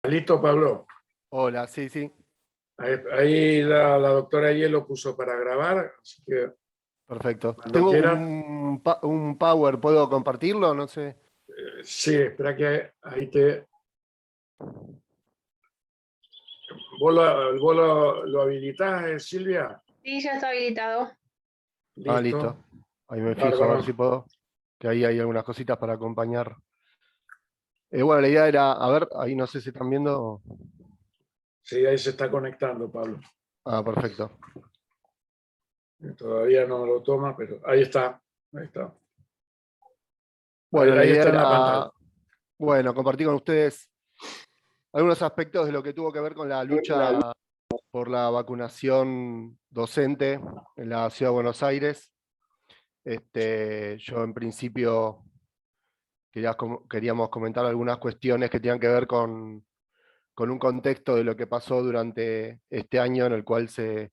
Listo, Pablo. Hola, sí, sí, Ahí la doctora Hielo puso para grabar, así que perfecto. cuando Tengo quieran. un Power, ¿puedo compartirlo? No sé. Sí, espera que ahí te... ¿Vos lo habilitás, Silvia? Sí, ya está habilitado. Ah, Listo. listo. Ahí me fijo a ver Bárbaro. si puedo. Que ahí hay algunas cositas para acompañar. Bueno, la idea era, a ver, ahí no sé si están viendo. Sí, ahí se está conectando, Pablo. Ah, perfecto. Todavía no lo toma, pero ahí está. Ahí está. Ahí, Bueno, la ahí idea está en la pantalla. era, bueno, compartir con ustedes algunos aspectos de lo que tuvo que ver con la lucha por la vacunación docente en la Ciudad de Buenos Aires. Yo en principio queríamos comentar algunas cuestiones que tengan que ver con un contexto de lo que pasó durante este año en el cual se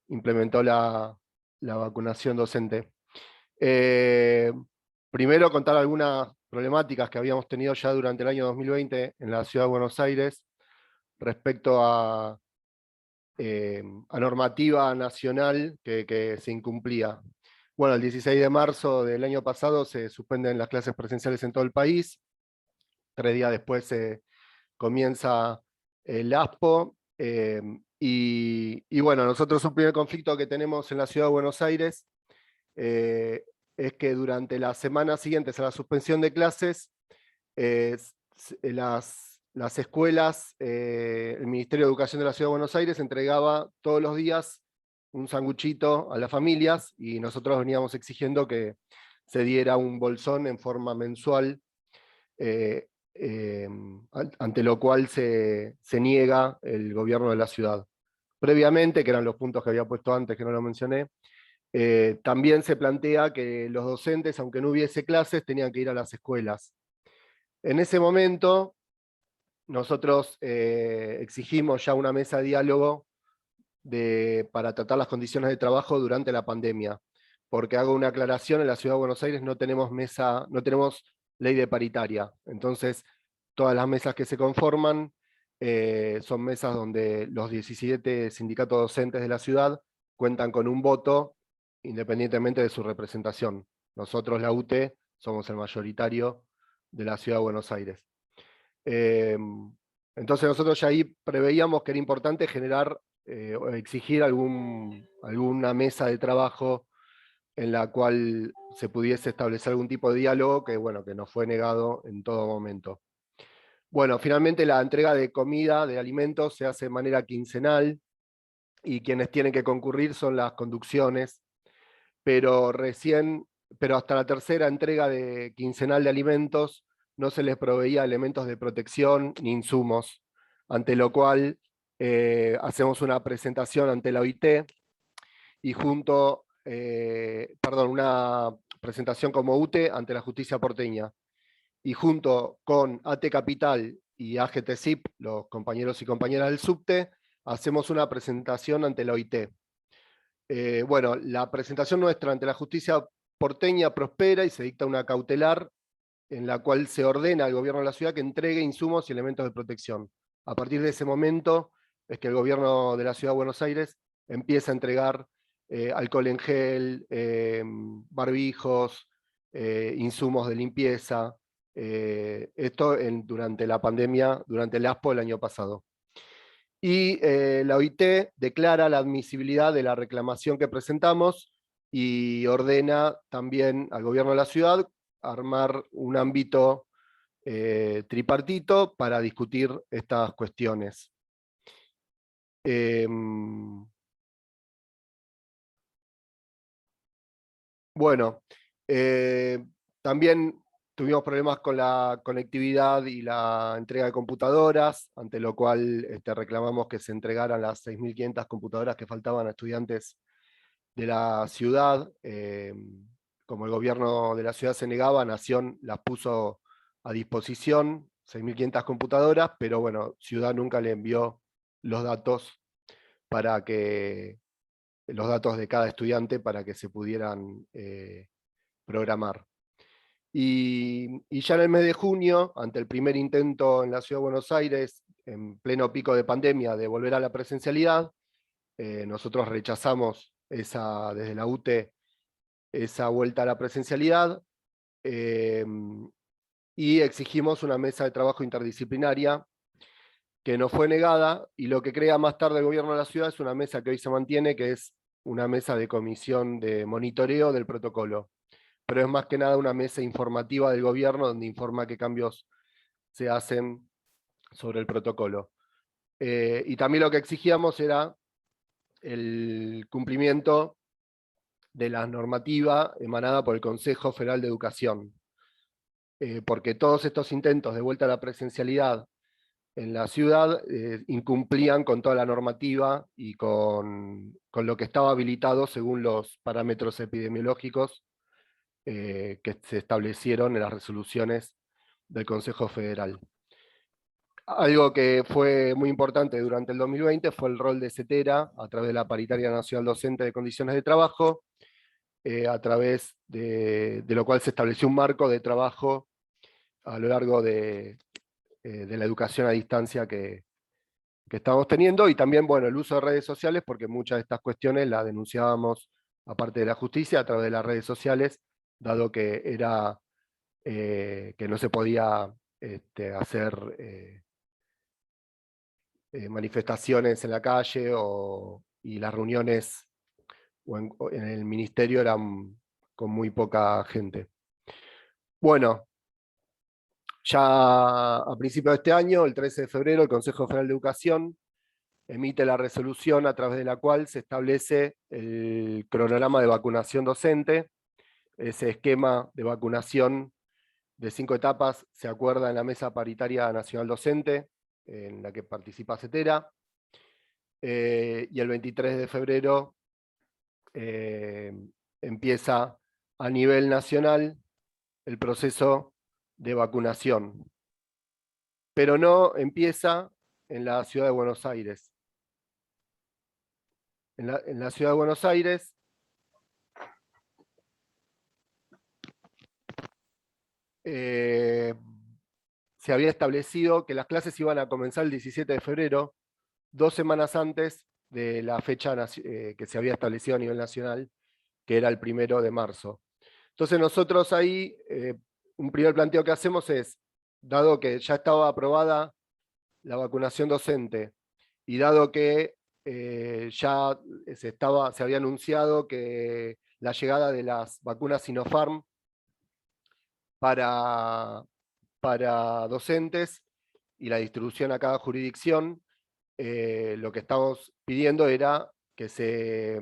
implementó la vacunación docente. Eh, Primero contar algunas problemáticas que habíamos tenido ya durante el año 2020 en la Ciudad de Buenos Aires respecto a normativa nacional que se incumplía. Bueno, el 16 de marzo del año pasado se suspenden las clases presenciales en todo el país. 3 días después se comienza el ASPO. Y bueno, nosotros un primer conflicto que tenemos en la Ciudad de Buenos Aires eh, es que durante las semanas siguientes a la suspensión de clases, las escuelas, el Ministerio de Educación de la Ciudad de Buenos Aires entregaba todos los días un sanguchito a las familias y nosotros veníamos exigiendo que se diera un bolsón en forma mensual, eh, eh, ante lo cual se niega el gobierno de la ciudad. Previamente, que eran los puntos que había puesto antes, que no lo mencioné, también se plantea que los docentes, aunque no hubiese clases, tenían que ir a las escuelas. En ese momento, nosotros exigimos ya una mesa de diálogo para tratar las condiciones de trabajo durante la pandemia. Porque hago una aclaración, en la Ciudad de Buenos Aires no tenemos no tenemos ley de paritaria. Entonces, todas las mesas que se conforman son mesas donde los 17 sindicatos docentes de la ciudad cuentan con un voto independientemente de su representación. Nosotros, la UTE, somos el mayoritario de la Ciudad de Buenos Aires. Entonces nosotros ya ahí preveíamos que era importante generar o exigir alguna mesa de trabajo en la cual se pudiese establecer algún tipo de diálogo que, bueno, que nos fue negado en todo momento. Bueno, finalmente la entrega de comida, de alimentos, se hace de manera quincenal y quienes tienen que concurrir son las conducciones, pero pero hasta la tercera entrega quincenal de alimentos no se les proveía elementos de protección ni insumos, ante lo cual hacemos una presentación ante la OIT y perdón, una presentación como UTE ante la justicia porteña. Y junto con AT Capital y AGTCIP, los compañeros y compañeras del subte, hacemos una presentación ante la OIT. Bueno, la presentación nuestra ante la justicia porteña prospera y se dicta una cautelar en la cual se ordena al gobierno de la ciudad que entregue insumos y elementos de protección. A partir de ese momento es que el gobierno de la ciudad de Buenos Aires empieza a entregar alcohol en gel, barbijos, insumos de limpieza, esto durante la pandemia, durante el ASPO el año pasado. Y la OIT declara la admisibilidad de la reclamación que presentamos y ordena también al gobierno de la ciudad armar un ámbito tripartito para discutir estas cuestiones. Bueno, también tuvimos problemas con la conectividad y la entrega de computadoras, ante lo cual reclamamos que se entregaran las 6.500 computadoras que faltaban a estudiantes de la ciudad. Como el gobierno de la ciudad se negaba, Nación las puso a disposición, 6.500 computadoras, pero bueno, Ciudad nunca le envió los datos los datos de cada estudiante para que se pudieran programar. Y ya en el mes de junio, ante el primer intento en la Ciudad de Buenos Aires, en pleno pico de pandemia, de volver a la presencialidad, nosotros rechazamos desde la UTE esa vuelta a la presencialidad, y exigimos una mesa de trabajo interdisciplinaria que nos fue negada, y lo que crea más tarde el gobierno de la ciudad es una mesa que hoy se mantiene, que es una mesa de comisión de monitoreo del protocolo. Pero es más que nada una mesa informativa del gobierno donde informa qué cambios se hacen sobre el protocolo. Y también lo que exigíamos era el cumplimiento de la normativa emanada por el Consejo Federal de Educación, porque todos estos intentos de vuelta a la presencialidad en la ciudad incumplían con toda la normativa y con lo que estaba habilitado según los parámetros epidemiológicos que se establecieron en las resoluciones del Consejo Federal. Algo que fue muy importante durante el 2020 fue el rol de CETERA a través de la Paritaria Nacional Docente de Condiciones de Trabajo, a través de lo cual se estableció un marco de trabajo a lo largo de la educación a distancia que estamos teniendo, y también, bueno, el uso de redes sociales, porque muchas de estas cuestiones las denunciábamos, aparte de la justicia, a través de las redes sociales, dado que que no se podía hacer manifestaciones en la calle, y las reuniones o en el ministerio eran con muy poca gente. Bueno, ya a principios de este año, el 13 de febrero, el Consejo Federal de Educación emite la resolución a través de la cual se establece el cronograma de vacunación docente. Ese esquema de vacunación de 5 etapas se acuerda en la Mesa Paritaria Nacional Docente, en la que participa CETERA, y el 23 de febrero empieza a nivel nacional el proceso de vacunación, pero no empieza en la Ciudad de Buenos Aires. En la Ciudad de Buenos Aires se había establecido que las clases iban a comenzar el 17 de febrero, 2 semanas antes de la fecha que se había establecido a nivel nacional, que era el 1 de marzo. Entonces nosotros ahí, un primer planteo que hacemos es, dado que ya estaba aprobada la vacunación docente, y dado que ya se había anunciado que la llegada de las vacunas Sinopharm para docentes y la distribución a cada jurisdicción, lo que estamos pidiendo era que se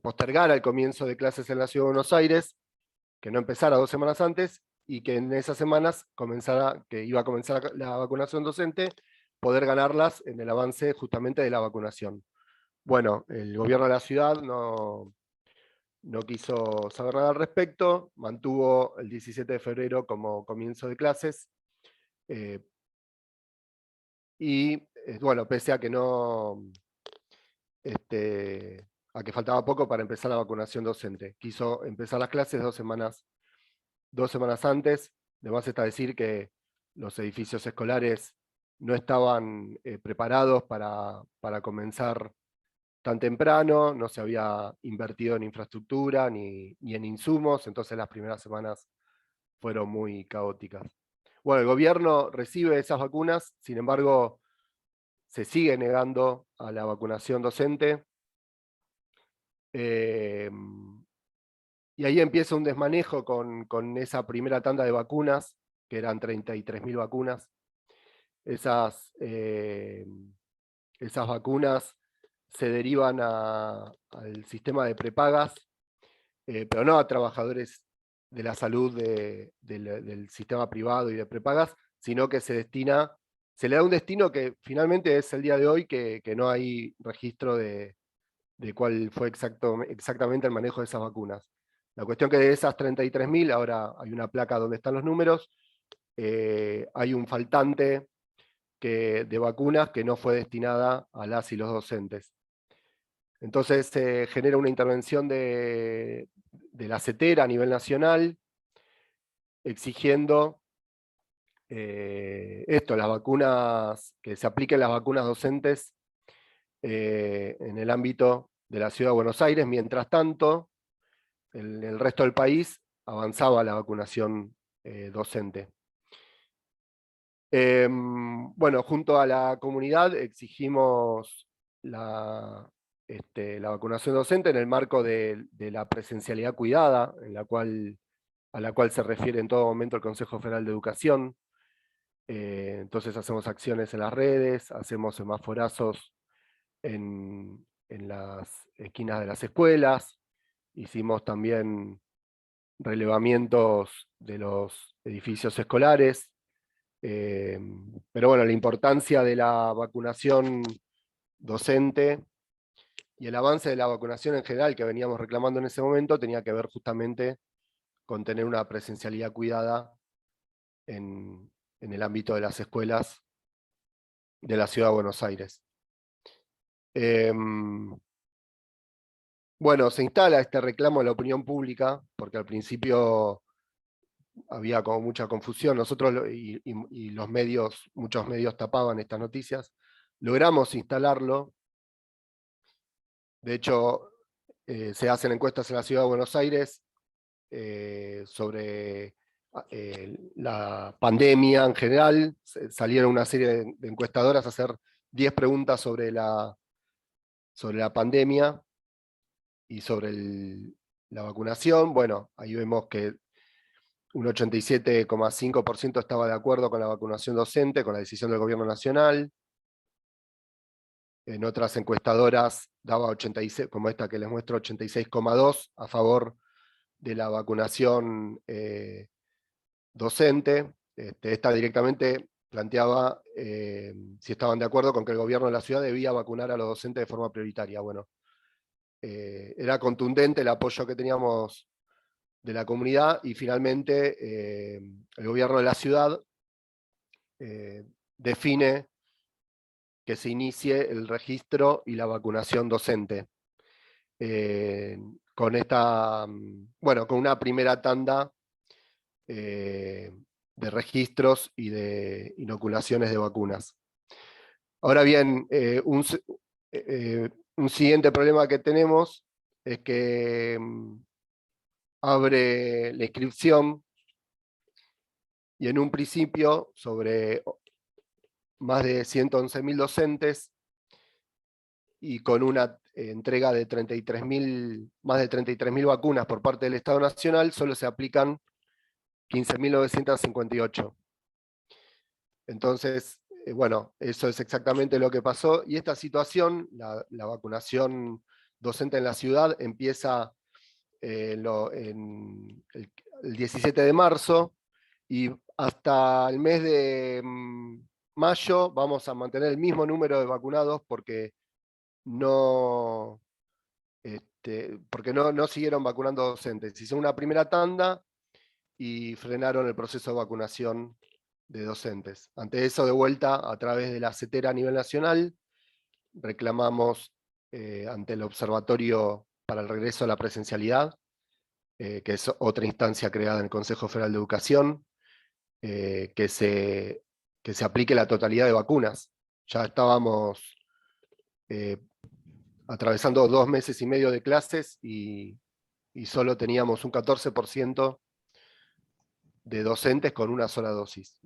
postergara el comienzo de clases en la Ciudad de Buenos Aires, que no empezara 2 semanas antes, y que en esas semanas que iba a comenzar la vacunación docente, poder ganarlas en el avance justamente de la vacunación. Bueno, el gobierno de la ciudad no quiso saber nada al respecto, mantuvo el 17 de febrero como comienzo de clases, y bueno, pese a que a que faltaba poco para empezar la vacunación docente. Quiso empezar las clases 2 semanas antes. Además está decir que los edificios escolares no estaban preparados para comenzar tan temprano, no se había invertido en infraestructura ni en insumos, entonces las primeras semanas fueron muy caóticas. Bueno, el gobierno recibe esas vacunas, sin embargo, se sigue negando a la vacunación docente. Y ahí empieza un desmanejo con esa primera tanda de vacunas, que eran 33.000 vacunas. Esas vacunas se derivan al sistema de prepagas, pero no a trabajadores de la salud del sistema privado y de prepagas, sino que se le da un destino que finalmente es el día de hoy, que no hay registro de cuál fue exactamente el manejo de esas vacunas. La cuestión que de esas 33.000, ahora hay una placa donde están los números, hay un faltante de vacunas que no fue destinada a las y los docentes. Entonces se genera una intervención de la CETERA a nivel nacional, exigiendo esto, las vacunas, que se apliquen las vacunas docentes en el ámbito de la Ciudad de Buenos Aires. Mientras tanto, en el resto del país avanzaba la vacunación docente. Bueno, junto a la comunidad exigimos la vacunación docente en el marco de la presencialidad cuidada, a la cual se refiere en todo momento el Consejo Federal de Educación. Entonces hacemos acciones en las redes, hacemos semaforazos en las esquinas de las escuelas, hicimos también relevamientos de los edificios escolares. Pero bueno, la importancia de la vacunación docente y el avance de la vacunación en general que veníamos reclamando en ese momento tenía que ver justamente con tener una presencialidad cuidada en el ámbito de las escuelas de la Ciudad de Buenos Aires. Bueno, se instala este reclamo en la opinión pública, porque al principio había como mucha confusión, nosotros y los medios, muchos medios tapaban estas noticias, logramos instalarlo. De hecho, se hacen encuestas en la Ciudad de Buenos Aires sobre la pandemia en general. Salieron una serie de encuestadoras a hacer 10 preguntas sobre la pandemia y sobre la vacunación. Bueno, ahí vemos que un 87,5% estaba de acuerdo con la vacunación docente, con la decisión del gobierno nacional. En otras encuestadoras daba 86, como esta que les muestro, 86,2% a favor de la vacunación docente. Esta directamente planteaba si estaban de acuerdo con que el gobierno de la ciudad debía vacunar a los docentes de forma prioritaria. Bueno, era contundente el apoyo que teníamos de la comunidad y finalmente el gobierno de la ciudad define que se inicie el registro y la vacunación docente. Con con una primera tanda de registros y de inoculaciones de vacunas. Ahora bien, un siguiente problema que tenemos es que abre la inscripción y en un principio sobre más de 111.000 docentes y con una entrega de más de 33.000 vacunas por parte del Estado Nacional, solo se aplican 15.958. Entonces, bueno, eso es exactamente lo que pasó. Y esta situación, la vacunación docente en la ciudad, empieza el 17 de marzo y hasta el mes de mayo vamos a mantener el mismo número de vacunados porque no siguieron vacunando docentes. Hicieron una primera tanda y frenaron el proceso de vacunación de docentes. Ante eso, de vuelta, a través de la CETERA a nivel nacional, reclamamos ante el Observatorio para el Regreso a la Presencialidad, que es otra instancia creada en el Consejo Federal de Educación, que se aplique la totalidad de vacunas. Ya estábamos atravesando 2 meses y medio de clases y solo teníamos un 14% de docentes con una sola dosis.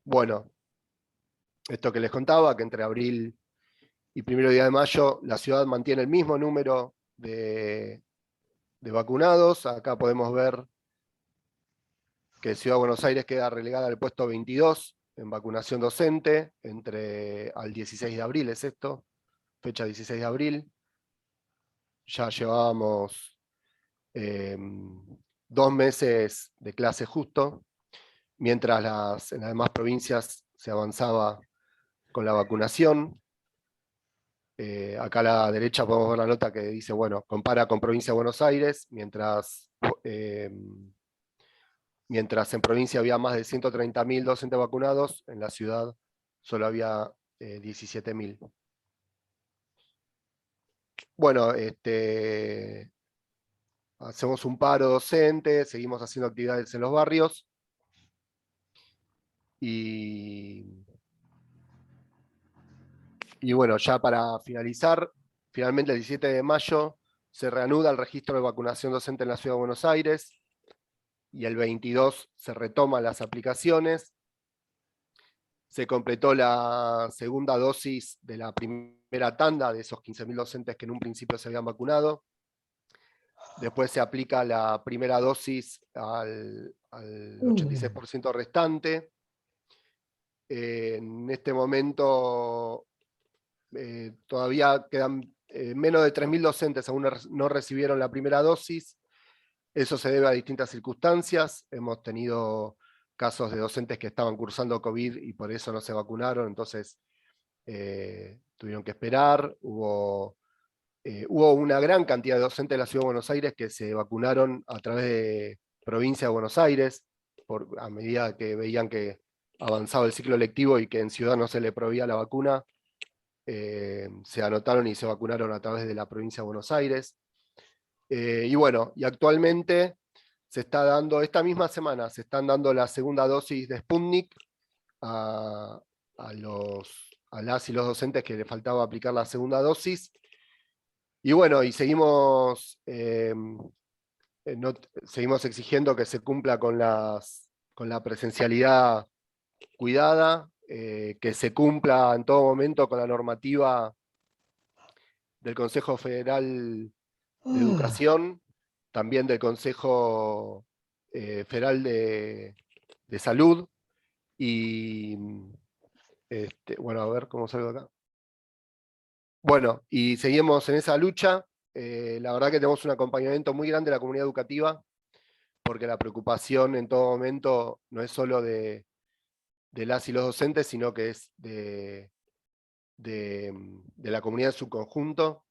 Bueno, esto que les contaba, que entre abril y 1er día de mayo la ciudad mantiene el mismo número de vacunados. Acá podemos ver que Ciudad de Buenos Aires queda relegada al puesto 22 en vacunación docente, al 16 de abril es esto, fecha 16 de abril. Ya llevábamos 2 meses de clase justo, mientras en las demás provincias se avanzaba con la vacunación. Acá a la derecha podemos ver la nota que dice, bueno, compara con provincia de Buenos Aires, mientras en provincia había más de 130.000 docentes vacunados, en la ciudad solo había 17.000. Bueno, hacemos un paro docente, seguimos haciendo actividades en los barrios. Y bueno, ya para finalizar, finalmente el 17 de mayo se reanuda el registro de vacunación docente en la Ciudad de Buenos Aires y el 22 se retoman las aplicaciones. Se completó la segunda dosis de la primera tanda de esos 15.000 docentes que en un principio se habían vacunado. Después se aplica la primera dosis al 86% restante. En este momento todavía quedan menos de 3.000 docentes aún no recibieron la primera dosis. Eso se debe a distintas circunstancias. Hemos tenido casos de docentes que estaban cursando COVID y por eso no se vacunaron, entonces tuvieron que esperar. Hubo una gran cantidad de docentes de la Ciudad de Buenos Aires que se vacunaron a través de provincia de Buenos Aires, a medida que veían que avanzaba el ciclo lectivo y que en Ciudad no se le proveía la vacuna, se anotaron y se vacunaron a través de la provincia de Buenos Aires. Y bueno, y actualmente se está dando, esta misma semana, se están dando la segunda dosis de Sputnik a las y los docentes que les faltaba aplicar la segunda dosis. Y bueno, y seguimos, seguimos exigiendo que se cumpla con la presencialidad cuidada, que se cumpla en todo momento con la normativa del Consejo Federal de Educación, también del Consejo Federal de Salud, y bueno, a ver cómo salgo acá. Bueno, y seguimos en esa lucha. La verdad que tenemos un acompañamiento muy grande de la comunidad educativa, porque la preocupación en todo momento no es solo de las y los docentes, sino que es de la comunidad en su conjunto.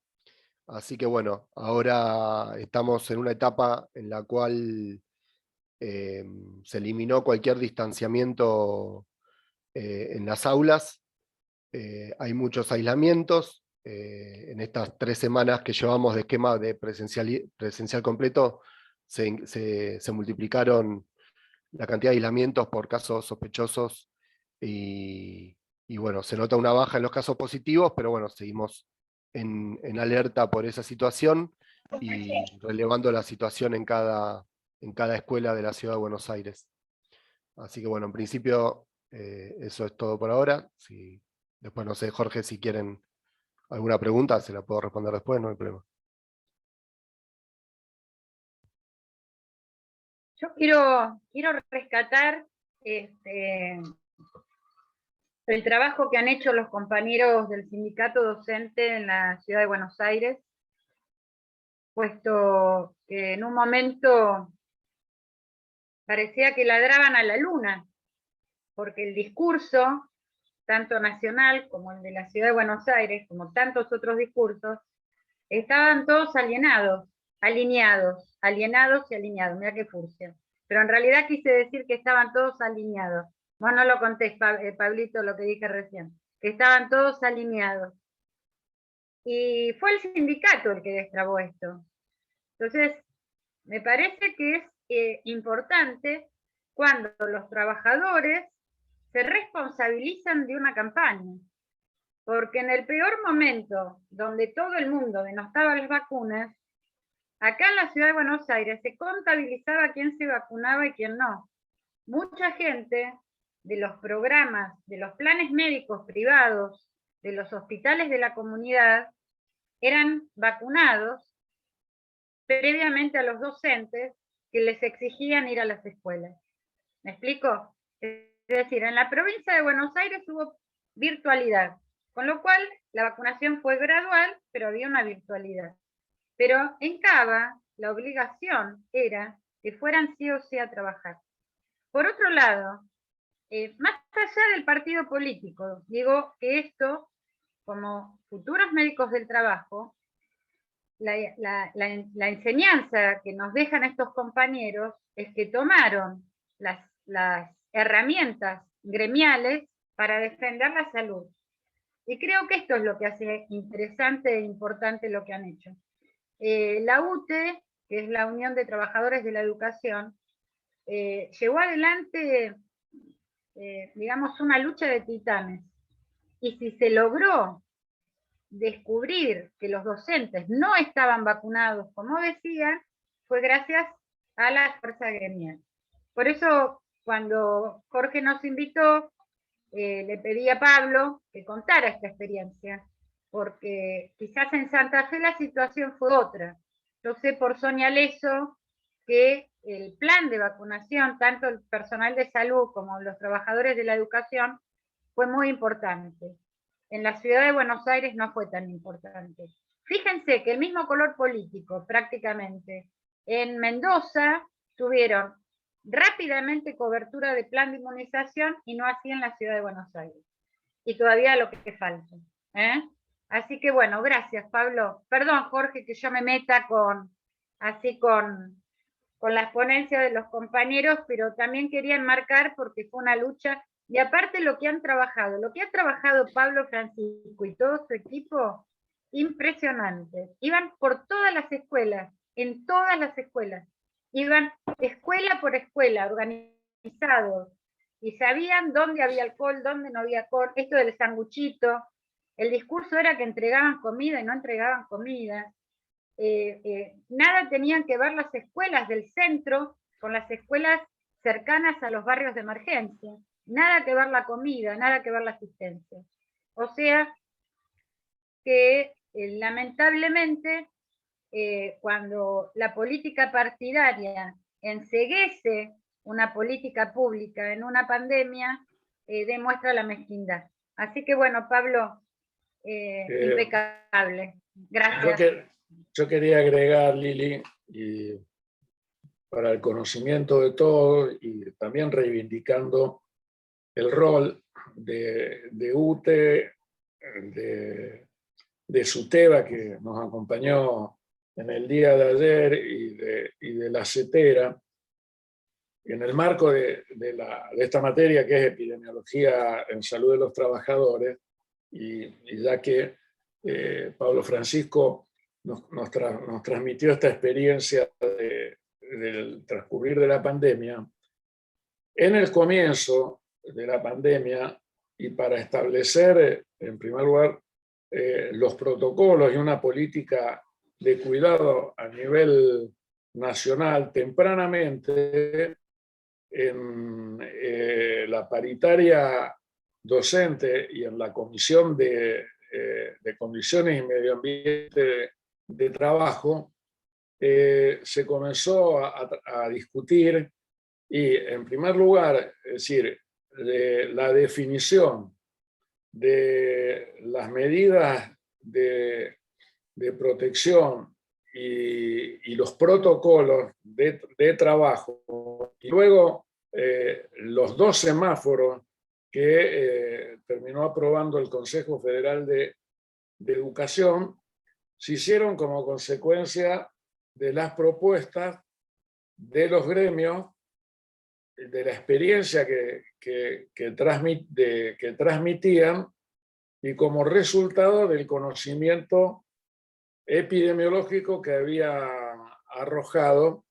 Así que bueno, ahora estamos en una etapa en la cual se eliminó cualquier distanciamiento en las aulas. Hay muchos aislamientos. En estas 3 semanas que llevamos de esquema de presencial completo, se multiplicaron la cantidad de aislamientos por casos sospechosos y bueno, se nota una baja en los casos positivos, pero bueno, seguimos en alerta por esa situación y relevando la situación en cada escuela de la Ciudad de Buenos Aires. Así que bueno, en principio eso es todo por ahora. Después no sé, Jorge, si quieren alguna pregunta, se la puedo responder después, no hay problema. Yo quiero rescatar el trabajo que han hecho los compañeros del sindicato docente en la Ciudad de Buenos Aires, puesto que en un momento parecía que ladraban a la luna, porque el discurso, tanto nacional como el de la Ciudad de Buenos Aires, como tantos otros discursos, estaban todos alineados y alineados, mira qué furcia. Pero en realidad quise decir que estaban todos alineados. Vos no lo contés, Pablito, lo que dije recién, que estaban todos alineados. Y fue el sindicato el que destrabó esto. Entonces, me parece que es importante cuando los trabajadores se responsabilizan de una campaña. Porque en el peor momento, donde todo el mundo denostaba las vacunas, acá en la Ciudad de Buenos Aires se contabilizaba quién se vacunaba y quién no. Mucha gente de los programas, de los planes médicos privados, de los hospitales de la comunidad, eran vacunados previamente a los docentes que les exigían ir a las escuelas. ¿Me explico? Es decir, en la provincia de Buenos Aires hubo virtualidad, con lo cual la vacunación fue gradual, pero había una virtualidad. Pero en Cava, la obligación era que fueran sí o sí a trabajar. Por otro lado, más allá del partido político, digo que esto, como futuros médicos del trabajo, la enseñanza que nos dejan estos compañeros es que tomaron las herramientas gremiales para defender la salud. Y creo que esto es lo que hace interesante e importante lo que han hecho. La UTE que es la Unión de Trabajadores de la Educación, llevó adelante, digamos, una lucha de titanes. Y si se logró descubrir que los docentes no estaban vacunados, como decían, fue gracias a la fuerza gremial. Por eso, cuando Jorge nos invitó, le pedí a Pablo que contara esta experiencia, porque quizás en Santa Fe la situación fue otra. Yo sé por Sonia Leso que el plan de vacunación, tanto el personal de salud como los trabajadores de la educación, fue muy importante. En la ciudad de Buenos Aires no fue tan importante. Fíjense que el mismo color político, prácticamente, en Mendoza tuvieron rápidamente cobertura de plan de inmunización y no así en la ciudad de Buenos Aires. Y todavía lo que falta. Así que bueno, gracias Pablo. Perdón Jorge que yo me meta con las ponencias de los compañeros, pero también quería enmarcar porque fue una lucha. Y aparte lo que ha trabajado Pablo Francisco y todo su equipo, impresionante. Iban por todas las escuelas, en todas las escuelas. Iban escuela por escuela, organizados, y sabían dónde había alcohol, dónde no había alcohol, esto del sanguchito. El discurso era que entregaban comida y no entregaban comida. Nada tenían que ver las escuelas del centro con las escuelas cercanas a los barrios de emergencia. Nada que ver la comida, nada que ver la asistencia. O sea que lamentablemente cuando la política partidaria enceguece una política pública en una pandemia, demuestra la mezquindad. Así que bueno, Pablo, impecable. Gracias. Yo quería agregar, Lili, y para el conocimiento de todos y también reivindicando el rol de UTE, de SUTEBA, que nos acompañó en el día de ayer, y de la CETERA, en el marco de esta materia que es epidemiología en salud de los trabajadores, y ya que Pablo Francisco nos transmitió esta experiencia del transcurrir de la pandemia. En el comienzo de la pandemia, y para establecer, en primer lugar, los protocolos y una política de cuidado a nivel nacional, tempranamente, en la paritaria docente y en la Comisión de Condiciones y Medio Ambiente de Trabajo, se comenzó a discutir y, en primer lugar, es decir, la definición de las medidas de protección y los protocolos de trabajo, y luego los 2 semáforos que terminó aprobando el Consejo Federal de Educación, se hicieron como consecuencia de las propuestas de los gremios, de la experiencia que transmitían, y como resultado del conocimiento epidemiológico que había arrojado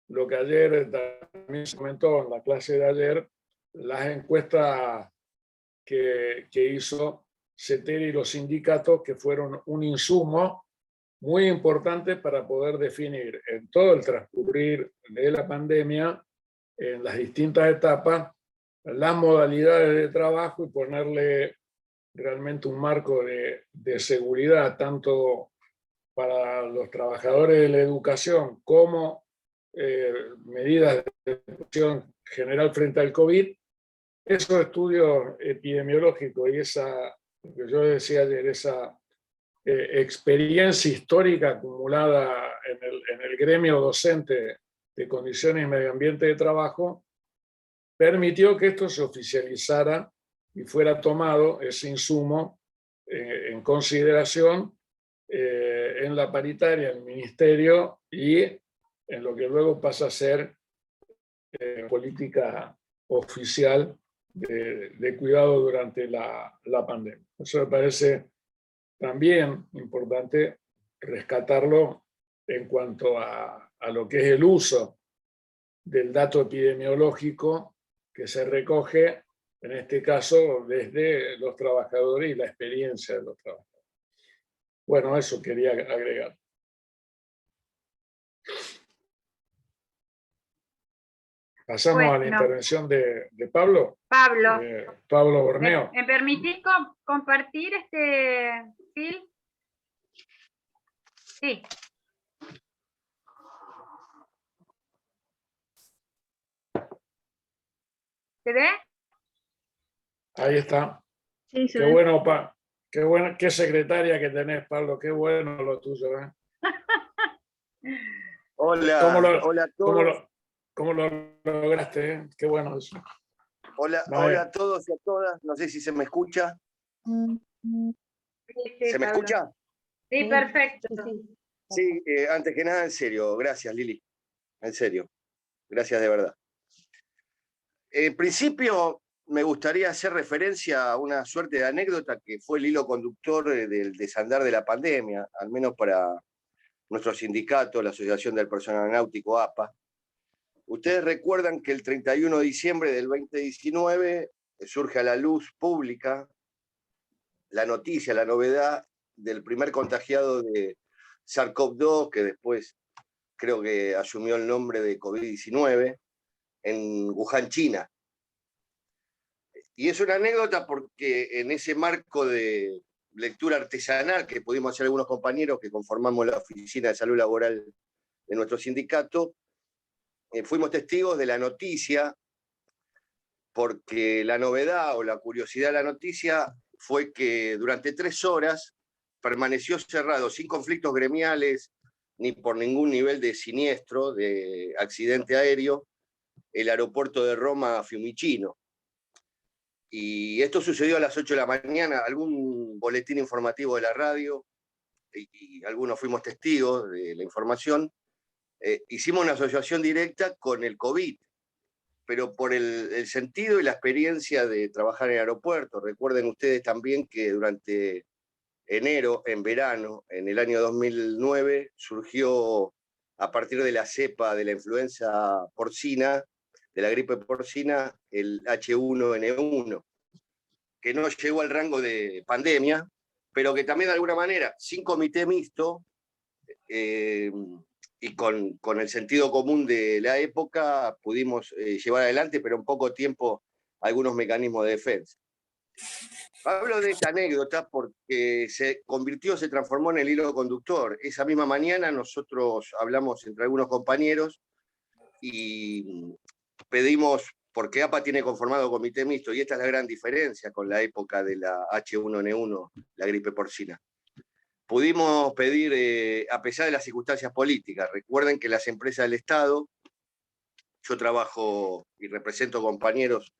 lo que ayer también se comentó en la clase de ayer, las encuestas que hizo CETERA y los sindicatos, que fueron un insumo muy importante para poder definir en todo el transcurrir de la pandemia, en las distintas etapas, las modalidades de trabajo y ponerle realmente un marco de seguridad, tanto para los trabajadores de la educación como medidas de protección general frente al COVID. Esos estudios epidemiológicos y esa, lo que yo decía ayer, esa experiencia histórica acumulada en el gremio docente de condiciones y medio ambiente de trabajo, permitió que esto se oficializara y fuera tomado ese insumo en consideración en la paritaria, en el ministerio, y en lo que luego pasa a ser política oficial de cuidado durante la pandemia. Eso me parece también importante rescatarlo en cuanto a a lo que es el uso del dato epidemiológico que se recoge, en este caso, desde los trabajadores y la experiencia de los trabajadores. Bueno, eso quería agregar. Pasamos a la intervención de Pablo. Pablo. Pablo Borneo. ¿Me permitís compartir Phil? Sí. ¿Se ve? Ahí está. Sí, qué bueno, qué bueno, qué secretaria que tenés, Pablo, qué bueno lo tuyo, ¿eh? Hola, hola a todos. ¿Cómo lo lograste? ¿Eh? Qué bueno eso. Hola a todos y a todas. No sé si se me escucha. Sí, ¿Se me escucha? Sí, perfecto. Sí, antes que nada, en serio, gracias, Lili. En serio, gracias de verdad. En principio, me gustaría hacer referencia a una suerte de anécdota que fue el hilo conductor del desandar de la pandemia, al menos para nuestro sindicato, la Asociación del Personal Náutico, APA. Ustedes recuerdan que el 31 de diciembre del 2019 surge a la luz pública la noticia, la novedad del primer contagiado de SARS-CoV-2, que después creo que asumió el nombre de COVID-19, en Wuhan, China. Y es una anécdota porque en ese marco de lectura artesanal que pudimos hacer algunos compañeros que conformamos la Oficina de Salud Laboral de nuestro sindicato, fuimos testigos de la noticia, porque la novedad o la curiosidad de la noticia fue que durante 3 horas permaneció cerrado, sin conflictos gremiales, ni por ningún nivel de siniestro, de accidente aéreo, el aeropuerto de Roma Fiumicino. Y esto sucedió a las 8 de la mañana, algún boletín informativo de la radio, y algunos fuimos testigos de la información. Hicimos una asociación directa con el COVID, pero por el sentido y la experiencia de trabajar en aeropuertos. Recuerden ustedes también que durante enero, en verano, en el año 2009, surgió a partir de la cepa de la influenza porcina, de la gripe porcina, el H1N1, que no llegó al rango de pandemia, pero que también de alguna manera, sin comité mixto, y con el sentido común de la época, pudimos llevar adelante, pero en poco tiempo, algunos mecanismos de defensa. Hablo de esta anécdota porque se transformó en el hilo conductor. Esa misma mañana nosotros hablamos entre algunos compañeros y pedimos, porque APA tiene conformado comité mixto, y esta es la gran diferencia con la época de la H1N1, la gripe porcina. Pudimos pedir, a pesar de las circunstancias políticas, recuerden que las empresas del Estado, yo trabajo y represento compañeros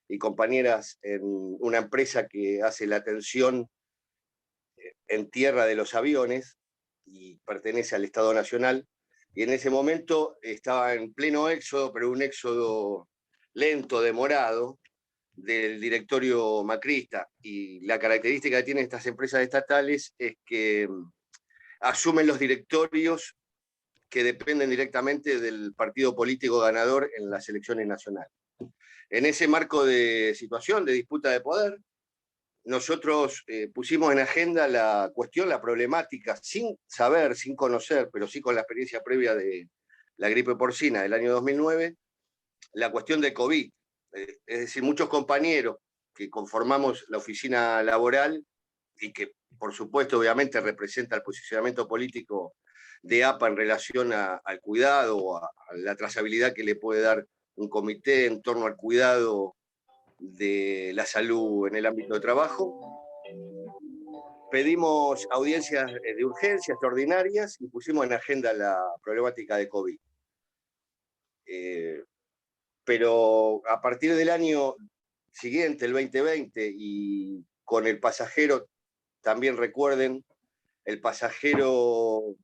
y compañeras en una empresa que hace la atención en tierra de los aviones y pertenece al Estado Nacional, y en ese momento estaba en pleno éxodo, pero un éxodo lento, demorado, del directorio macrista, y la característica que tienen estas empresas estatales es que asumen los directorios que dependen directamente del partido político ganador en las elecciones nacionales. En ese marco de situación, de disputa de poder, nosotros pusimos en agenda la cuestión, la problemática, sin saber, sin conocer, pero sí con la experiencia previa de la gripe porcina del año 2009, la cuestión de COVID. Es decir, muchos compañeros que conformamos la oficina laboral y que, por supuesto, obviamente representa el posicionamiento político de APA en relación al cuidado, a la trazabilidad que le puede dar un comité en torno al cuidado de la salud en el ámbito de trabajo. Pedimos audiencias de urgencia extraordinarias y pusimos en agenda la problemática de COVID. Pero a partir del año siguiente, el 2020, y con el pasajero, también recuerden, el pasajero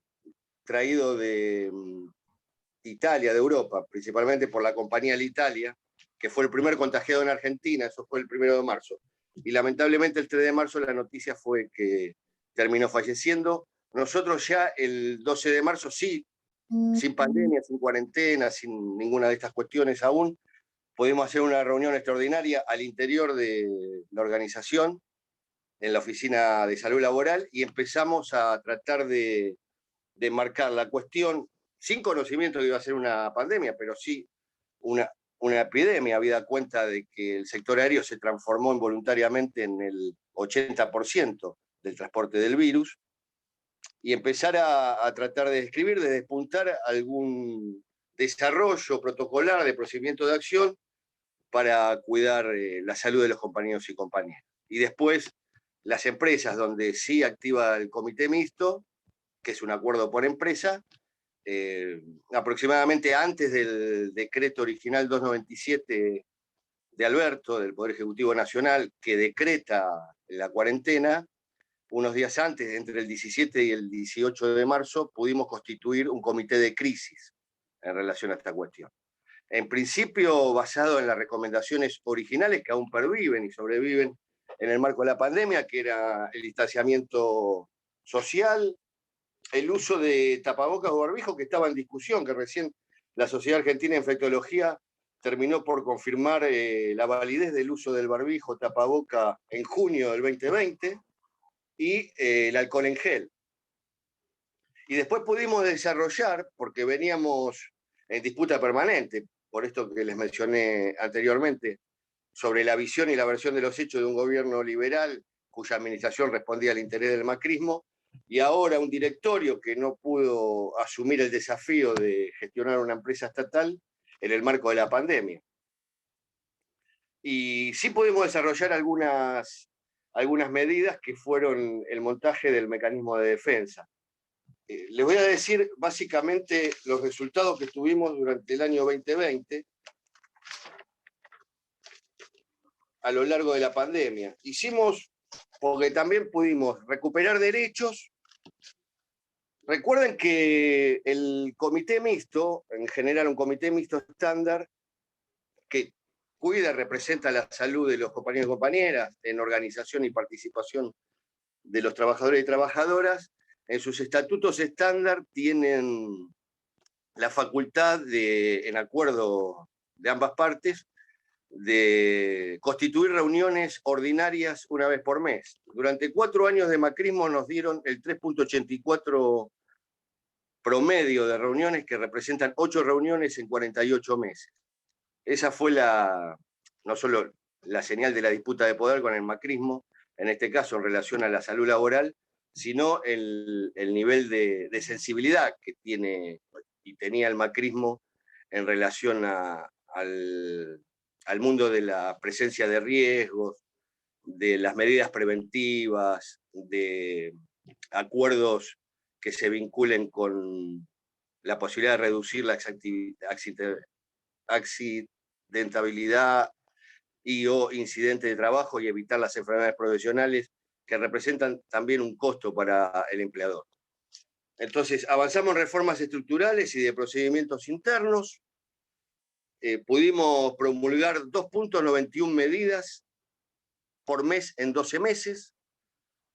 traído de Italia, de Europa, principalmente por la compañía Alitalia, que fue el primer contagiado en Argentina, eso fue el 1 de marzo. Y lamentablemente el 3 de marzo la noticia fue que terminó falleciendo. Nosotros ya el 12 de marzo sí sin pandemia, sin cuarentena, sin ninguna de estas cuestiones aún, pudimos hacer una reunión extraordinaria al interior de la organización, en la oficina de salud laboral, y empezamos a tratar de marcar la cuestión, sin conocimiento de que iba a ser una pandemia, pero sí una epidemia, habida cuenta de que el sector aéreo se transformó involuntariamente en el 80% del transporte del virus, y empezar a tratar de describir, de despuntar algún desarrollo protocolar de procedimiento de acción para cuidar la salud de los compañeros y compañeras. Y después, las empresas donde sí activa el comité mixto, que es un acuerdo por empresa, aproximadamente antes del decreto original 297 de Alberto, del Poder Ejecutivo Nacional, que decreta la cuarentena, unos días antes, entre el 17 y el 18 de marzo, pudimos constituir un comité de crisis en relación a esta cuestión. En principio, basado en las recomendaciones originales que aún perviven y sobreviven en el marco de la pandemia, que era el distanciamiento social, el uso de tapabocas o barbijo, que estaba en discusión, que recién la Sociedad Argentina de Infectología terminó por confirmar la validez del uso del barbijo tapaboca en junio del 2020, y el alcohol en gel. Y después pudimos desarrollar, porque veníamos en disputa permanente, por esto que les mencioné anteriormente, sobre la visión y la versión de los hechos de un gobierno liberal cuya administración respondía al interés del macrismo, y ahora un directorio que no pudo asumir el desafío de gestionar una empresa estatal en el marco de la pandemia. Y sí pudimos desarrollar algunas medidas que fueron el montaje del mecanismo de defensa. Les voy a decir básicamente los resultados que tuvimos durante el año 2020 a lo largo de la pandemia. Hicimos, porque también pudimos recuperar derechos. Recuerden que el comité mixto, en general un comité mixto estándar, que cuida y representa la salud de los compañeros y compañeras en organización y participación de los trabajadores y trabajadoras, en sus estatutos estándar tienen la facultad de, en acuerdo de ambas partes, de constituir reuniones ordinarias una vez por mes. Durante 4 años de macrismo nos dieron el 3.84 promedio de reuniones, que representan 8 reuniones en 48 meses. Esa fue no solo la señal de la disputa de poder con el macrismo, en este caso en relación a la salud laboral, sino el nivel de sensibilidad que tiene y tenía el macrismo en relación al mundo de la presencia de riesgos, de las medidas preventivas, de acuerdos que se vinculen con la posibilidad de reducir la accidentabilidad y o incidentes de trabajo y evitar las enfermedades profesionales, que representan también un costo para el empleador. Entonces, avanzamos en reformas estructurales y de procedimientos internos. Pudimos promulgar 2.91 medidas por mes en 12 meses,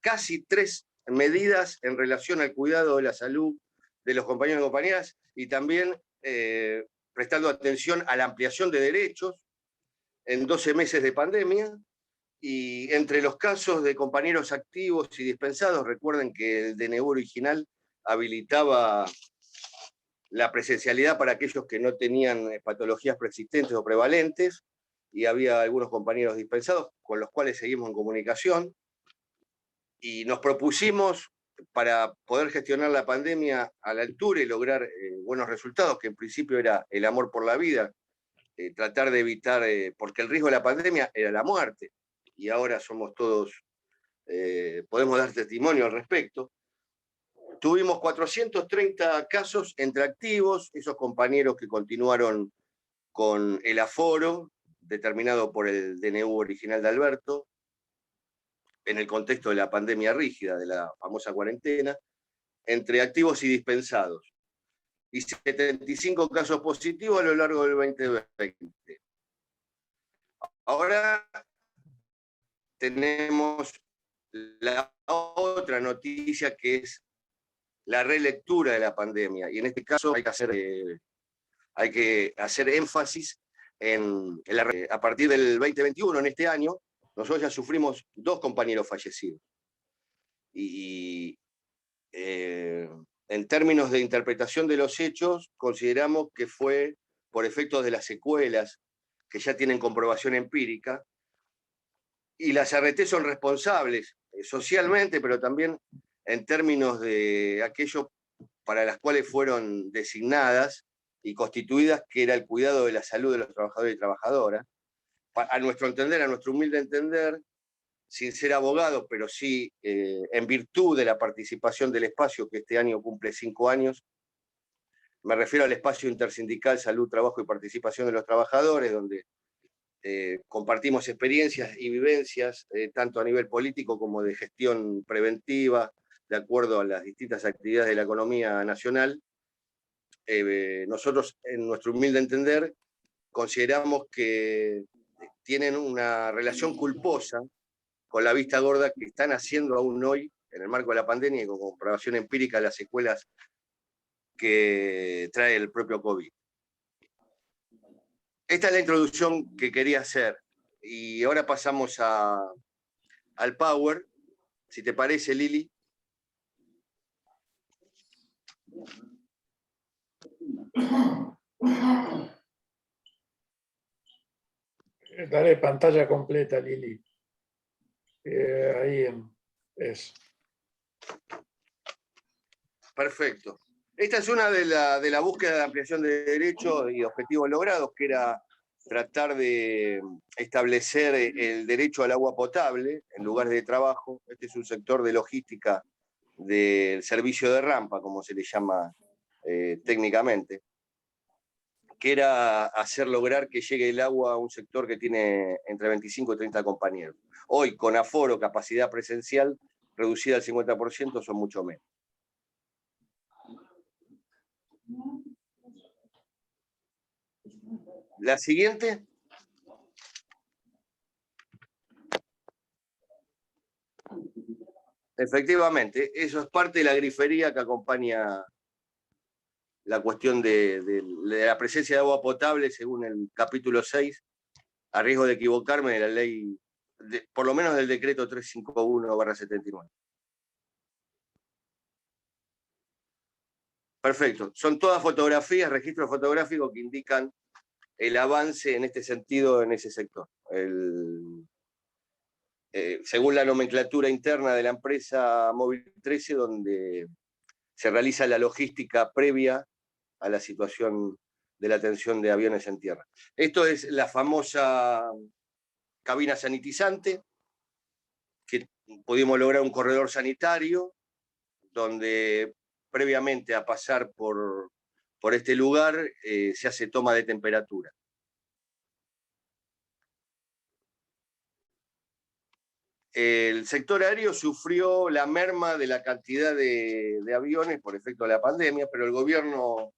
casi 3 medidas en relación al cuidado de la salud de los compañeros y compañeras, y también prestando atención a la ampliación de derechos en 12 meses de pandemia. Y entre los casos de compañeros activos y dispensados, recuerden que el DNU original habilitaba la presencialidad para aquellos que no tenían patologías preexistentes o prevalentes, y había algunos compañeros dispensados con los cuales seguimos en comunicación, y nos propusimos, para poder gestionar la pandemia a la altura y lograr buenos resultados, que en principio era el amor por la vida, tratar de evitar, porque el riesgo de la pandemia era la muerte, y ahora somos todos, podemos dar testimonio al respecto. Tuvimos 430 casos entre activos, esos compañeros que continuaron con el aforo determinado por el DNU original de Alberto, en el contexto de la pandemia rígida, de la famosa cuarentena, entre activos y dispensados. Y 75 casos positivos a lo largo del 2020. Ahora tenemos la otra noticia, que es la relectura de la pandemia. Y en este caso hay que hacer énfasis a partir del 2021, en este año, nosotros ya sufrimos 2 compañeros fallecidos. Y en términos de interpretación de los hechos, consideramos que fue por efectos de las secuelas que ya tienen comprobación empírica, y las ART son responsables socialmente, pero también en términos de aquello para las cuales fueron designadas y constituidas, que era el cuidado de la salud de los trabajadores y trabajadoras. A nuestro entender, a nuestro humilde entender, sin ser abogado, pero sí en virtud de la participación del espacio, que este año cumple 5 años, me refiero al espacio intersindical Salud, Trabajo y Participación de los Trabajadores, donde compartimos experiencias y vivencias, tanto a nivel político como de gestión preventiva, de acuerdo a las distintas actividades de la economía nacional. Nosotros, en nuestro humilde entender, consideramos que tienen una relación culposa con la vista gorda que están haciendo aún hoy, en el marco de la pandemia, y con comprobación empírica de las secuelas que trae el propio COVID. Esta es la introducción que quería hacer, y ahora pasamos al Power, si te parece, Lili. Daré pantalla completa, Lili. Ahí es. Perfecto. Esta es una de la búsqueda de ampliación de derechos y objetivos logrados, que era tratar de establecer el derecho al agua potable en lugares de trabajo. Este es un sector de logística del servicio de rampa, como se le llama técnicamente, que era hacer lograr que llegue el agua a un sector que tiene entre 25 y 30 compañeros. Hoy, con aforo, capacidad presencial reducida al 50%, son mucho menos. La siguiente. Efectivamente, eso es parte de la grifería que acompaña la cuestión de la presencia de agua potable, según el capítulo 6, a riesgo de equivocarme, de la ley, por lo menos del decreto 351/79. Perfecto. Son todas fotografías, registros fotográficos que indican el avance en este sentido en ese sector. Según la nomenclatura interna de la empresa Móvil 13, donde se realiza la logística previa a la situación de la atención de aviones en tierra. Esto es la famosa cabina sanitizante, que pudimos lograr un corredor sanitario, donde previamente a pasar por este lugar se hace toma de temperatura. El sector aéreo sufrió la merma de la cantidad de aviones por efecto de la pandemia, pero el gobierno,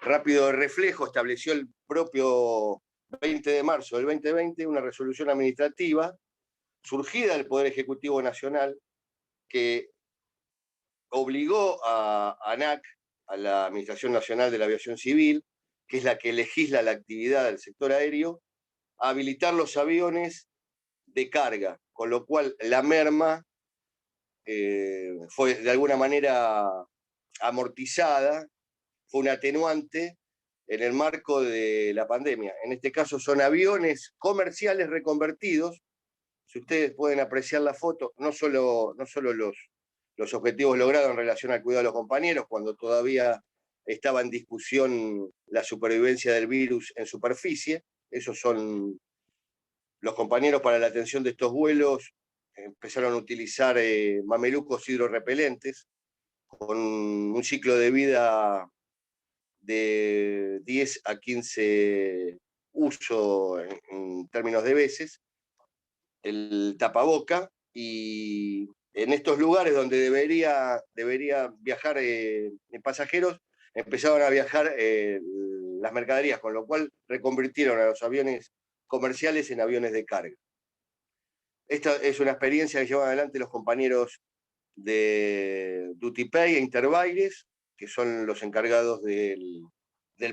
rápido de reflejo, estableció el propio 20 de marzo del 2020 una resolución administrativa surgida del Poder Ejecutivo Nacional, que obligó a ANAC, a la Administración Nacional de la Aviación Civil, que es la que legisla la actividad del sector aéreo, a habilitar los aviones de carga, con lo cual la merma fue de alguna manera amortizada, fue un atenuante en el marco de la pandemia. En este caso son aviones comerciales reconvertidos. Si ustedes pueden apreciar la foto, no solo los objetivos logrados en relación al cuidado de los compañeros, cuando todavía estaba en discusión la supervivencia del virus en superficie. Esos son los compañeros para la atención de estos vuelos. Empezaron a utilizar mamelucos hidrorrepelentes con un ciclo de vida de 10 a 15 uso en términos de veces, el tapaboca, y en estos lugares donde debería viajar pasajeros, empezaron a viajar las mercaderías, con lo cual reconvirtieron a los aviones comerciales en aviones de carga. Esta es una experiencia que llevan adelante los compañeros de Duty Pay e Interbaires, que son los encargados del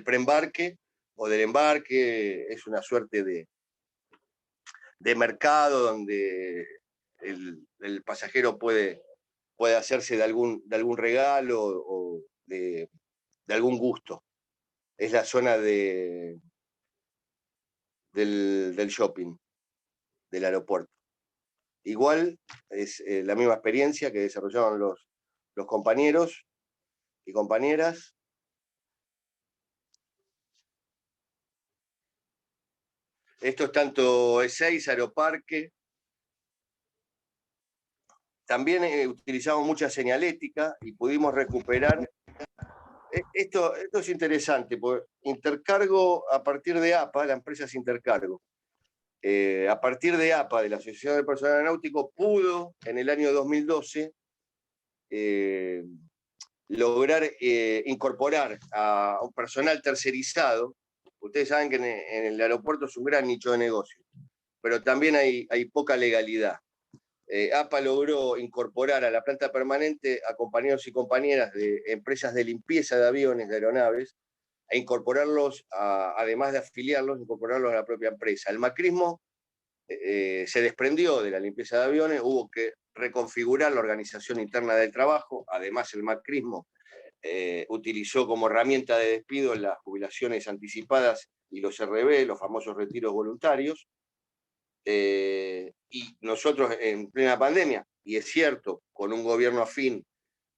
preembarque o del embarque. Es una suerte de mercado donde el pasajero puede hacerse de algún regalo o de algún gusto. Es la zona del shopping, del aeropuerto. Igual es la misma experiencia que desarrollaron los compañeros y compañeras. Esto es tanto E6, Aeroparque. También utilizamos mucha señalética y pudimos recuperar. Esto es interesante, porque Intercargo, a partir de APA, la empresa es Intercargo, a partir de APA, de la Asociación del Personal Aeronáutico, pudo en el año 2012 lograr incorporar a un personal tercerizado. Ustedes saben que en el aeropuerto es un gran nicho de negocio, pero también hay poca legalidad. APA logró incorporar a la planta permanente a compañeros y compañeras de empresas de limpieza de aviones, de aeronaves, e incorporarlos, además de afiliarlos, incorporarlos a la propia empresa. El macrismo se desprendió de la limpieza de aviones, hubo que reconfigurar la organización interna del trabajo. Además, el macrismo utilizó como herramienta de despido las jubilaciones anticipadas y los RB, los famosos retiros voluntarios. Y nosotros en plena pandemia, y es cierto, con un gobierno afín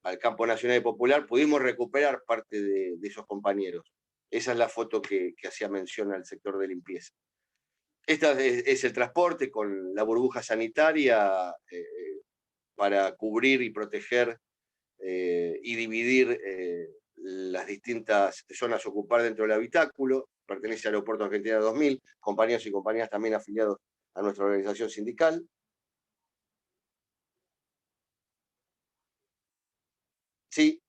al campo nacional y popular, pudimos recuperar parte de esos compañeros. Esa es la foto que hacía mención al sector de limpieza. Esta es el transporte con la burbuja sanitaria para cubrir y proteger y dividir las distintas zonas a ocupar dentro del habitáculo. Pertenece al Aeropuerto Argentina 2000, compañeros y compañeras también afiliados a nuestra organización sindical. Sí.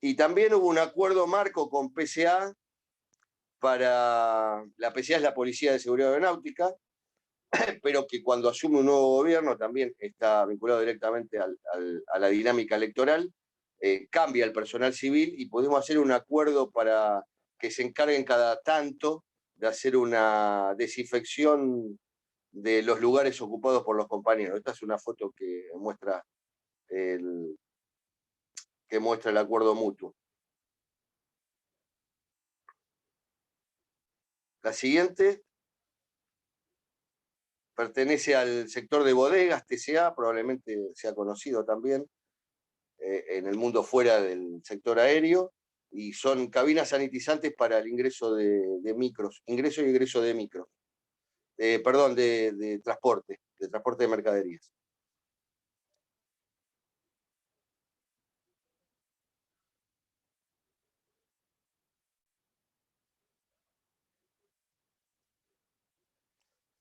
Y también hubo un acuerdo marco con PCA la PCA es la Policía de Seguridad Aeronáutica, pero que cuando asume un nuevo gobierno también está vinculado directamente a la dinámica electoral, cambia el personal civil y pudimos hacer un acuerdo para que se encarguen cada tanto de hacer una desinfección de los lugares ocupados por los compañeros. Esta es una foto que muestra el acuerdo mutuo. La siguiente pertenece al sector de bodegas, TCA, probablemente sea conocido también en el mundo fuera del sector aéreo, y son cabinas sanitizantes para el ingreso de micros, ingreso y egreso de micros. Perdón, de transporte de mercaderías.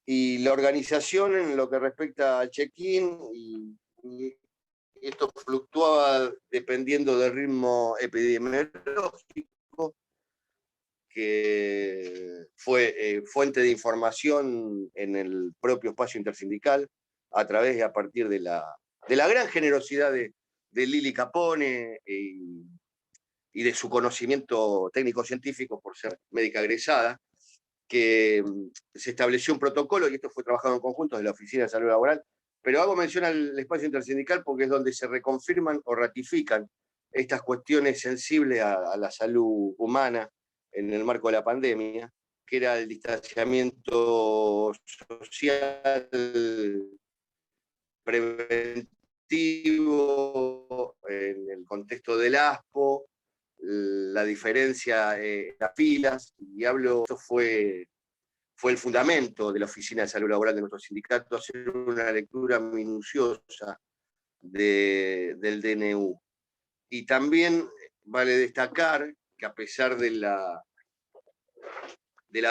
Y la organización en lo que respecta al check-in, y esto fluctuaba dependiendo del ritmo epidemiológico, que fue fuente de información en el propio espacio intersindical, a través y a partir de la gran generosidad de Lili Capone y de su conocimiento técnico-científico por ser médica egresada, que se estableció un protocolo, y esto fue trabajado en conjunto de la Oficina de Salud Laboral, pero hago mención al espacio intersindical porque es donde se reconfirman o ratifican estas cuestiones sensibles a la salud humana en el marco de la pandemia, que era el distanciamiento social preventivo en el contexto del ASPO, la diferencia en las filas, y esto fue el fundamento de la Oficina de Salud Laboral de nuestro sindicato, hacer una lectura minuciosa del DNU. Y también vale destacar que, a pesar de la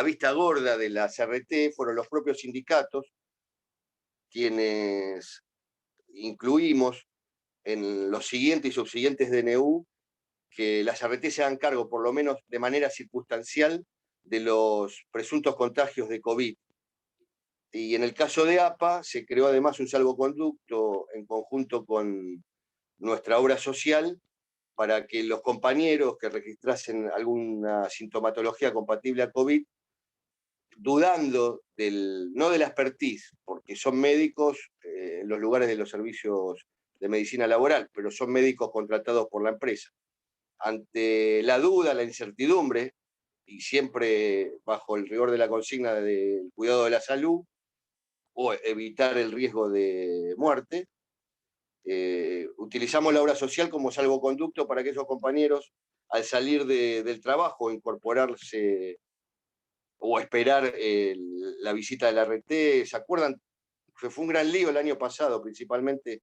vista gorda de la CRT, fueron los propios sindicatos quienes incluimos en los siguientes y subsiguientes DNU que las CRT se hagan cargo, por lo menos de manera circunstancial, de los presuntos contagios de COVID. Y en el caso de APA se creó además un salvoconducto en conjunto con nuestra obra social para que los compañeros que registrasen alguna sintomatología compatible a COVID, dudando no de la expertise, porque son médicos en los lugares de los servicios de medicina laboral, pero son médicos contratados por la empresa. Ante la duda, la incertidumbre, y siempre bajo el rigor de la consigna del cuidado de la salud, o evitar el riesgo de muerte, utilizamos la obra social como salvoconducto para que esos compañeros, al salir del trabajo, incorporarse o esperar la visita del RT, ¿se acuerdan? Fue un gran lío el año pasado, principalmente,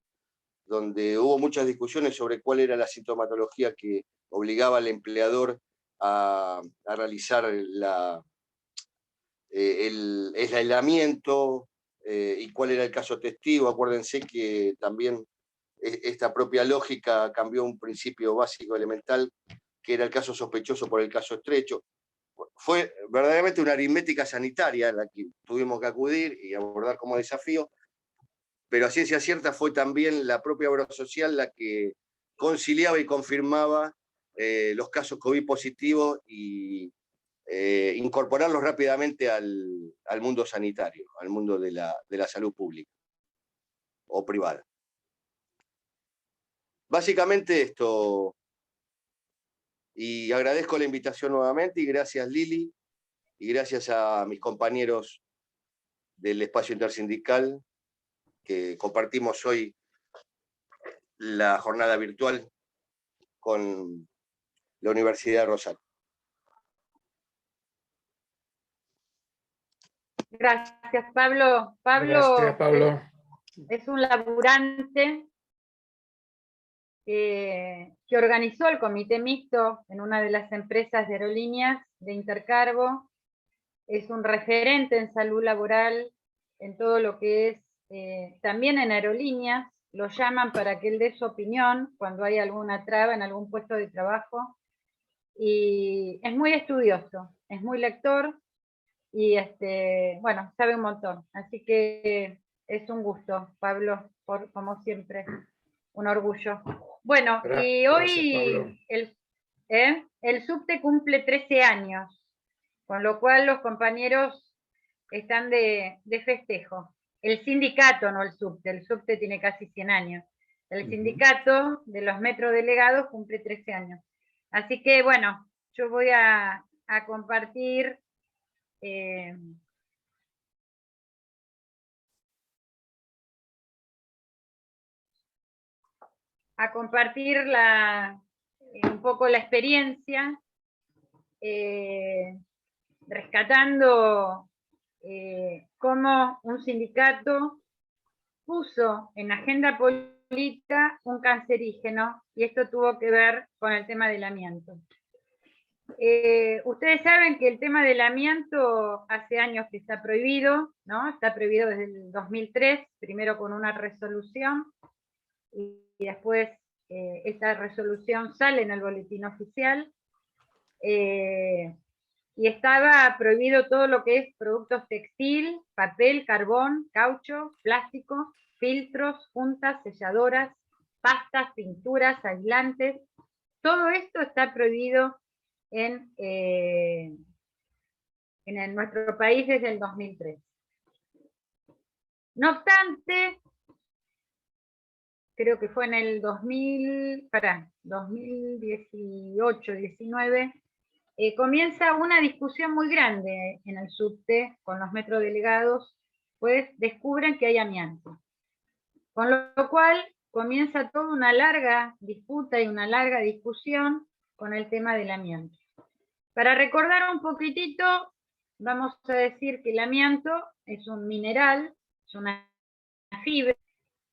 donde hubo muchas discusiones sobre cuál era la sintomatología que obligaba al empleador a realizar el aislamiento, y cuál era el caso testigo. Acuérdense que también esta propia lógica cambió un principio básico elemental, que era el caso sospechoso por el caso estrecho. Fue verdaderamente una aritmética sanitaria a la que tuvimos que acudir y abordar como desafío, pero a ciencia cierta fue también la propia obra social la que conciliaba y confirmaba los casos COVID positivos y incorporarlos rápidamente al mundo sanitario, al mundo de la salud pública o privada. Básicamente esto, y agradezco la invitación nuevamente, y gracias Lili, y gracias a mis compañeros del espacio intersindical que compartimos hoy la jornada virtual con la Universidad de Rosario. Gracias, Pablo. Gracias, Pablo. Es un laburante que organizó el comité mixto en una de las empresas de aerolíneas de Intercargo. Es un referente en salud laboral, en todo lo que es, también en aerolíneas. Lo llaman para que él dé su opinión cuando hay alguna traba en algún puesto de trabajo. Y es muy estudioso, es muy lector, y bueno, sabe un montón. Así que es un gusto, Pablo, como siempre, un orgullo. Bueno, y hoy el subte cumple 13 años, con lo cual los compañeros están de festejo. El sindicato, no el subte tiene casi 100 años. El sindicato de los metrodelegados cumple 13 años. Así que bueno, yo voy a compartir un poco la experiencia, rescatando cómo un sindicato puso en agenda política un cancerígeno, y esto tuvo que ver con el tema del amianto. Ustedes saben que el tema del amianto hace años que está prohibido, ¿no? Está prohibido desde el 2003, primero con una resolución, y después esta resolución sale en el boletín oficial, y estaba prohibido todo lo que es productos textil, papel, carbón, caucho, plástico, filtros, juntas, selladoras, pastas, pinturas, aislantes. Todo esto está prohibido en nuestro país desde el 2003. No obstante, creo que fue en el 2018-19, comienza una discusión muy grande en el subte con los metrodelegados, pues descubren que hay amianto. Con lo cual comienza toda una larga disputa y una larga discusión con el tema del amianto. Para recordar un poquitito, vamos a decir que el amianto es un mineral, es una fibra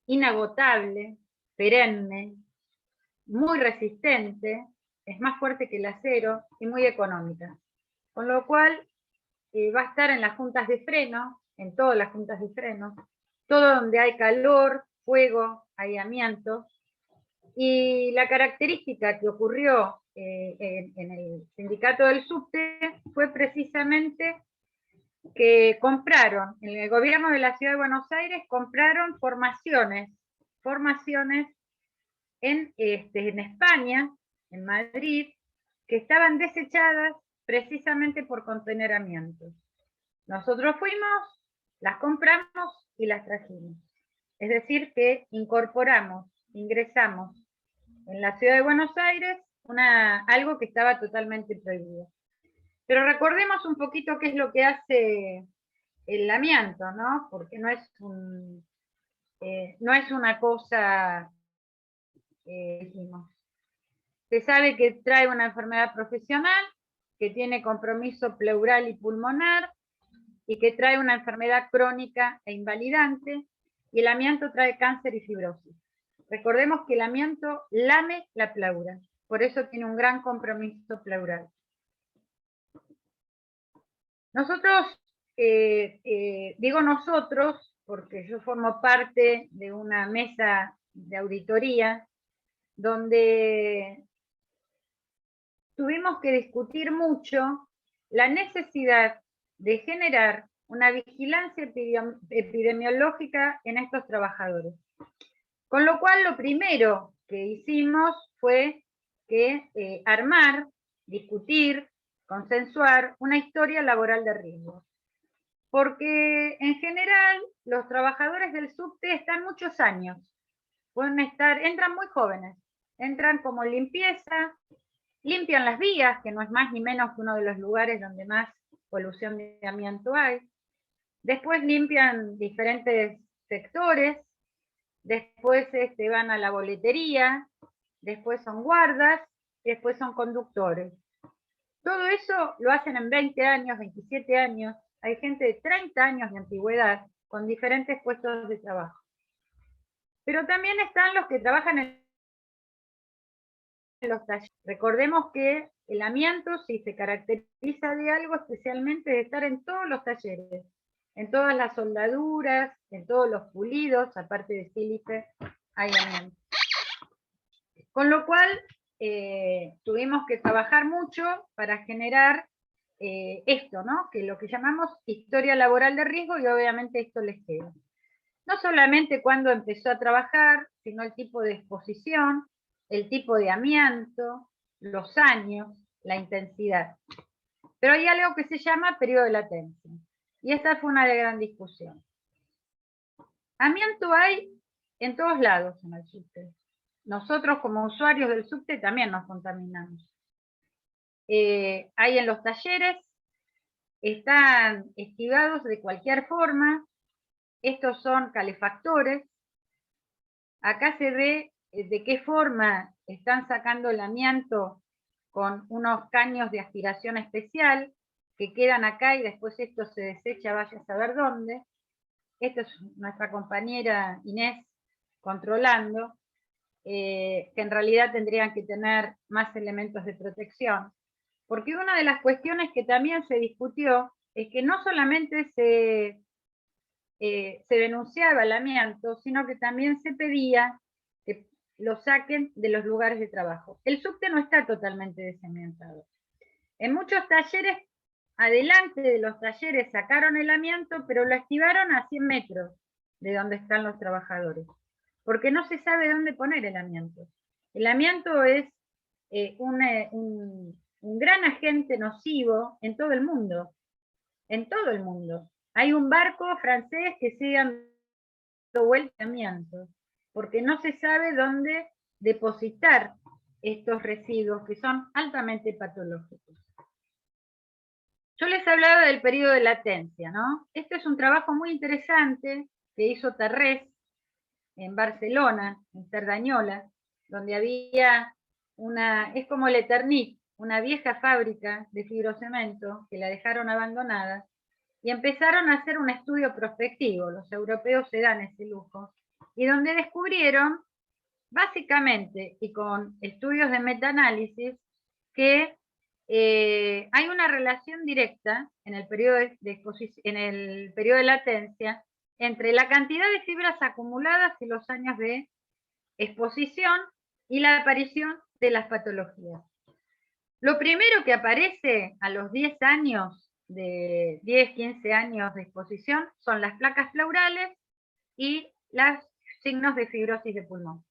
inagotable, perenne, muy resistente, es más fuerte que el acero y muy económica. Con lo cual va a estar en las juntas de freno, en todas las juntas de freno, todo donde hay calor, fuego, hay amianto. Y la característica que ocurrió en el sindicato del subte fue precisamente que compraron, en el gobierno de la Ciudad de Buenos Aires compraron formaciones en España, en Madrid, que estaban desechadas precisamente por contener amianto. Nosotros fuimos, las compramos y las trajimos. Es decir, que ingresamos en la Ciudad de Buenos Aires algo que estaba totalmente prohibido. Pero recordemos un poquito qué es lo que hace el amianto, ¿no? Porque no es una cosa, dijimos. Se sabe que trae una enfermedad profesional, que tiene compromiso pleural y pulmonar, y que trae una enfermedad crónica e invalidante, y el amianto trae cáncer y fibrosis. Recordemos que el amianto lame la pleura, por eso tiene un gran compromiso pleural. Nosotros, digo nosotros, porque yo formo parte de una mesa de auditoría, donde tuvimos que discutir mucho la necesidad de generar una vigilancia epidemiológica en estos trabajadores. Con lo cual, lo primero que hicimos fue armar, discutir, consensuar una historia laboral de riesgo. Porque en general los trabajadores del subte están muchos años, entran muy jóvenes, entran como limpieza, limpian las vías, que no es más ni menos que uno de los lugares donde más polución de amianto hay. Después limpian diferentes sectores, después van a la boletería, después son guardas, después son conductores. Todo eso lo hacen en 20 años, 27 años. Hay gente de 30 años de antigüedad con diferentes puestos de trabajo. Pero también están los que trabajan en los talleres. Recordemos que el amianto, si se caracteriza de algo, especialmente de estar en todos los talleres, en todas las soldaduras, en todos los pulidos, aparte de sílice, hay amianto. Con lo cual, tuvimos que trabajar mucho para generar esto, ¿no? Que lo que llamamos historia laboral de riesgo, y obviamente esto les queda. No solamente cuando empezó a trabajar, sino el tipo de exposición, el tipo de amianto, los años, la intensidad. Pero hay algo que se llama periodo de latencia, y esta fue una de gran discusión. Amianto hay en todos lados en el subte. Nosotros como usuarios del subte también nos contaminamos. Hay en los talleres, están estivados de cualquier forma. Estos son calefactores. Acá se ve de qué forma están sacando el amianto con unos caños de aspiración especial que quedan acá y después esto se desecha, vaya a saber dónde. Esta es nuestra compañera Inés controlando, que en realidad tendrían que tener más elementos de protección. Porque una de las cuestiones que también se discutió es que no solamente se denunciaba el amianto, sino que también se pedía que lo saquen de los lugares de trabajo. El subte no está totalmente desamiantado. En muchos talleres, adelante de los talleres sacaron el amianto, pero lo estivaron a 100 metros de donde están los trabajadores, porque no se sabe dónde poner el amianto. El amianto es un gran agente nocivo en todo el mundo. En todo el mundo. Hay un barco francés que sigue dando vuelta de amianto, porque no se sabe dónde depositar estos residuos que son altamente patológicos. Yo les hablaba del periodo de latencia, ¿no? Este es un trabajo muy interesante que hizo Tarrés en Barcelona, en Cerdañola, donde había es como el Eternit, una vieja fábrica de fibrocemento que la dejaron abandonada, y empezaron a hacer un estudio prospectivo. Los europeos se dan ese lujo, y donde descubrieron, básicamente, y con estudios de metaanálisis, que hay una relación directa en el periodo de latencia entre la cantidad de fibras acumuladas y los años de exposición y la aparición de las patologías. Lo primero que aparece a los 10 años de 10, 15 años de exposición son las placas pleurales y los signos de fibrosis de pulmón.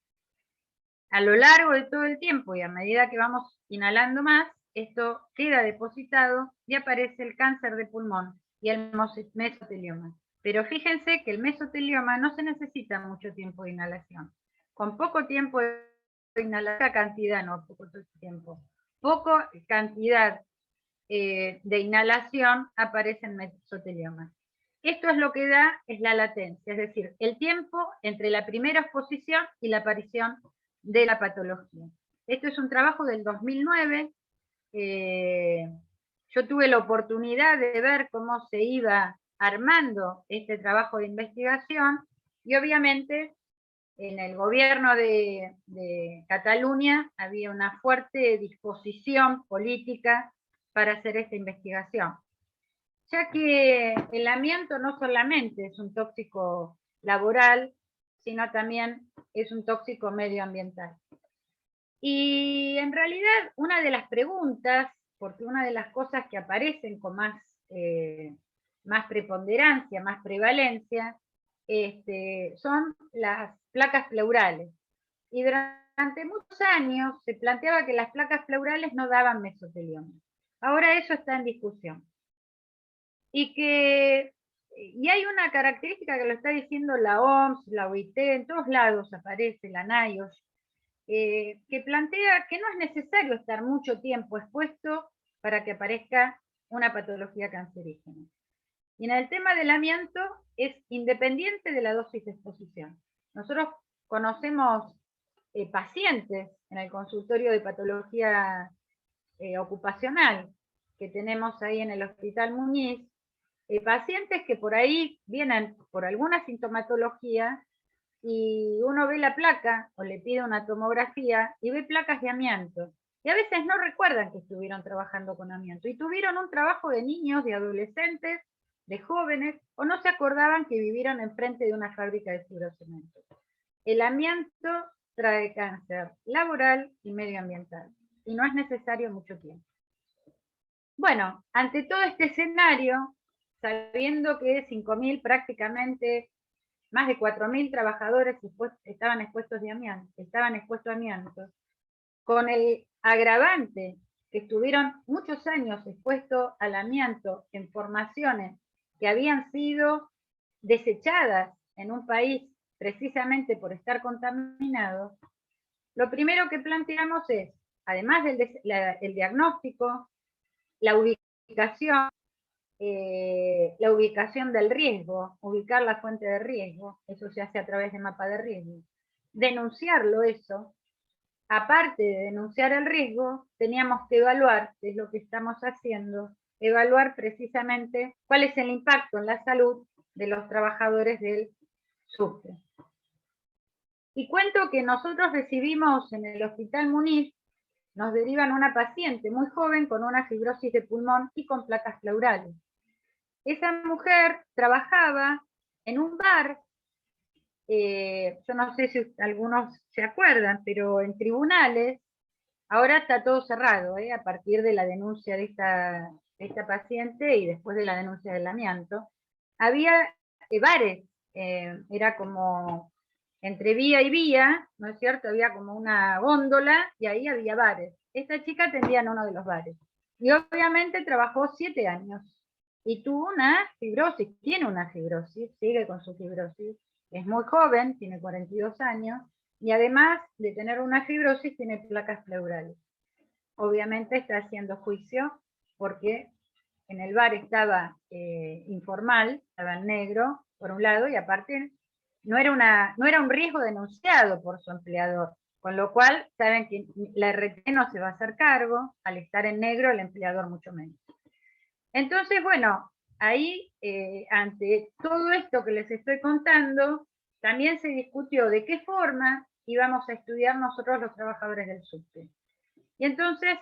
A lo largo de todo el tiempo y a medida que vamos inhalando más, esto queda depositado y aparece el cáncer de pulmón y el mesotelioma. Pero fíjense que el mesotelioma no se necesita mucho tiempo de inhalación. Con poco tiempo de inhalación, cantidad, no poco tiempo, poca cantidad de inhalación aparece en mesotelioma. Esto es lo que da es la latencia, es decir, el tiempo entre la primera exposición y la aparición de la patología. Esto es un trabajo del 2009. Yo tuve la oportunidad de ver cómo se iba armando este trabajo de investigación y obviamente en el gobierno de Cataluña había una fuerte disposición política para hacer esta investigación, ya que el amianto no solamente es un tóxico laboral, sino también es un tóxico medioambiental. Y en realidad una de las preguntas, porque una de las cosas que aparecen con más preponderancia, más prevalencia, son las placas pleurales. Y durante muchos años se planteaba que las placas pleurales no daban mesotelioma. Ahora eso está en discusión. Y hay una característica que lo está diciendo la OMS, la OIT, en todos lados aparece, la NIOSH, que plantea que no es necesario estar mucho tiempo expuesto para que aparezca una patología cancerígena. Y en el tema del amianto es independiente de la dosis de exposición. Nosotros conocemos pacientes en el consultorio de patología ocupacional que tenemos ahí en el Hospital Muñiz, pacientes que por ahí vienen por alguna sintomatología y uno ve la placa o le pide una tomografía y ve placas de amianto. Y a veces no recuerdan que estuvieron trabajando con amianto y tuvieron un trabajo de niños, de adolescentes, de jóvenes, o no se acordaban que vivieron enfrente de una fábrica de fibrocemento. El amianto trae cáncer laboral y medioambiental y no es necesario mucho tiempo. Bueno, ante todo este escenario, sabiendo que 5.000 prácticamente, más de 4.000 trabajadores estaban expuestos a amianto, con el agravante que estuvieron muchos años expuestos al amianto en formaciones que habían sido desechadas en un país precisamente por estar contaminados, lo primero que planteamos es, además del diagnóstico, la ubicación del riesgo, ubicar la fuente de riesgo, eso se hace a través de mapa de riesgo. Denunciarlo eso, aparte de denunciar el riesgo, teníamos que evaluar, que es lo que estamos haciendo, evaluar precisamente cuál es el impacto en la salud de los trabajadores del subte. Y cuento que nosotros recibimos en el Hospital Muñiz, nos derivan una paciente muy joven con una fibrosis de pulmón y con placas pleurales. Esa mujer trabajaba en un bar, yo no sé si algunos se acuerdan, pero en Tribunales, ahora está todo cerrado, a partir de la denuncia de esta paciente y después de la denuncia del amianto. Había bares, era como entre vía y vía, ¿no es cierto? Había como una góndola y ahí había bares. Esta chica atendía en uno de los bares. Y obviamente trabajó 7 años. Y tuvo una fibrosis, tiene una fibrosis, sigue con su fibrosis. Es muy joven, tiene 42 años, y además de tener una fibrosis, tiene placas pleurales. Obviamente está haciendo juicio porque en el bar estaba informal, estaba en negro, por un lado, y aparte no era un riesgo denunciado por su empleador, con lo cual saben que la RT no se va a hacer cargo, al estar en negro el empleador mucho menos. Entonces, bueno, ahí ante todo esto que les estoy contando, también se discutió de qué forma íbamos a estudiar nosotros los trabajadores del subte. Y entonces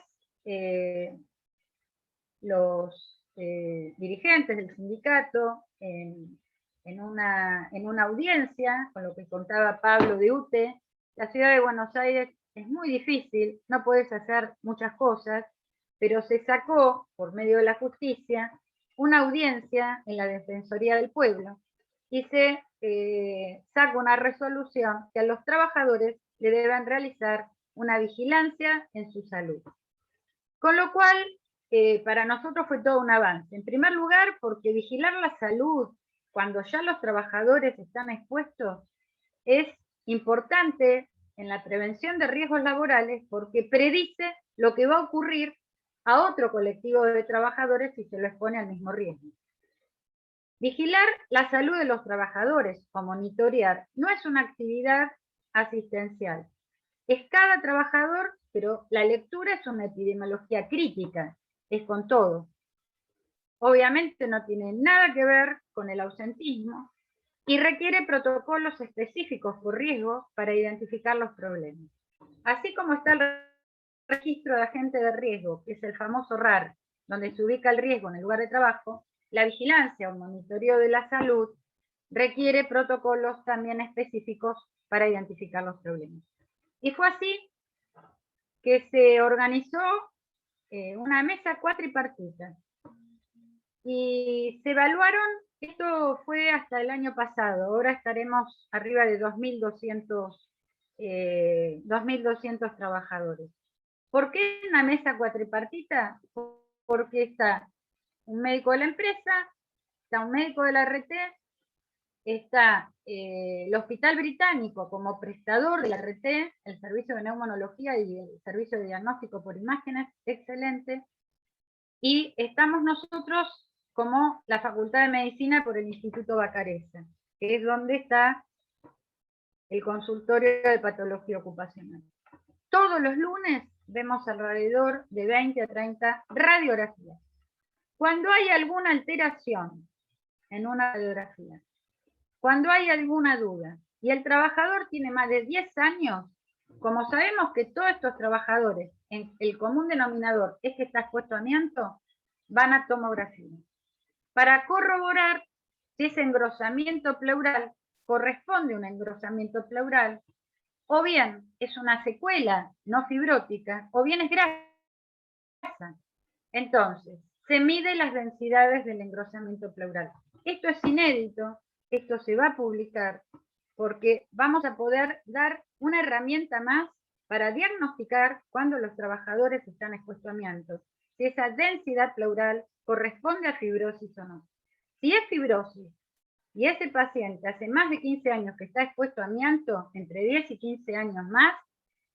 los dirigentes del sindicato, en una audiencia, con lo que contaba Pablo de UTE, la ciudad de Buenos Aires es muy difícil, no puedes hacer muchas cosas, pero se sacó, por medio de la justicia, una audiencia en la Defensoría del Pueblo y se saca una resolución que a los trabajadores le deben realizar una vigilancia en su salud. Con lo cual, para nosotros fue todo un avance. En primer lugar, porque vigilar la salud cuando ya los trabajadores están expuestos es importante en la prevención de riesgos laborales porque predice lo que va a ocurrir a otro colectivo de trabajadores si se lo expone al mismo riesgo. Vigilar la salud de los trabajadores o monitorear no es una actividad asistencial. Es cada trabajador, pero la lectura es una epidemiología crítica, es con todo. Obviamente no tiene nada que ver con el ausentismo y requiere protocolos específicos por riesgo para identificar los problemas. Así como está el registro de agente de riesgo, que es el famoso RAR, donde se ubica el riesgo en el lugar de trabajo, la vigilancia o monitoreo de la salud requiere protocolos también específicos para identificar los problemas. Y fue así que se organizó una mesa cuatripartita y se evaluaron, esto fue hasta el año pasado, ahora estaremos arriba de 2.200 trabajadores. ¿Por qué una mesa cuatripartita? Porque está un médico de la empresa, está un médico de la RT, está el Hospital Británico como prestador de la RT, el servicio de neumonología y el servicio de diagnóstico por imágenes, excelente, y estamos nosotros como la Facultad de Medicina por el Instituto Bacareza, que es donde está el consultorio de patología ocupacional. Todos los lunes vemos alrededor de 20 a 30 radiografías. Cuando hay alguna alteración en una radiografía, cuando hay alguna duda, y el trabajador tiene más de 10 años, como sabemos que todos estos trabajadores, el común denominador es que está expuesto a amianto, van a tomografía. Para corroborar si ese engrosamiento pleural corresponde a un engrosamiento pleural, o bien es una secuela no fibrótica, o bien es grasa. Entonces, se mide las densidades del engrosamiento pleural. Esto es inédito, esto se va a publicar, porque vamos a poder dar una herramienta más para diagnosticar cuando los trabajadores están expuestos a amianto, si esa densidad pleural corresponde a fibrosis o no. Si es fibrosis, y ese paciente hace más de 15 años que está expuesto a amianto, entre 10 y 15 años más,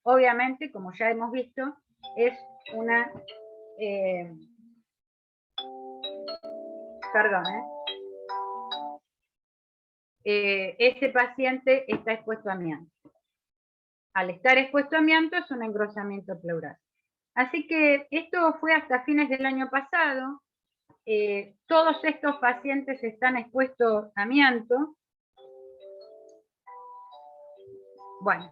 obviamente, como ya hemos visto, es una... ese paciente está expuesto a amianto. Al estar expuesto a amianto es un engrosamiento pleural. Así que esto fue hasta fines del año pasado. Todos estos pacientes están expuestos a amianto. Bueno,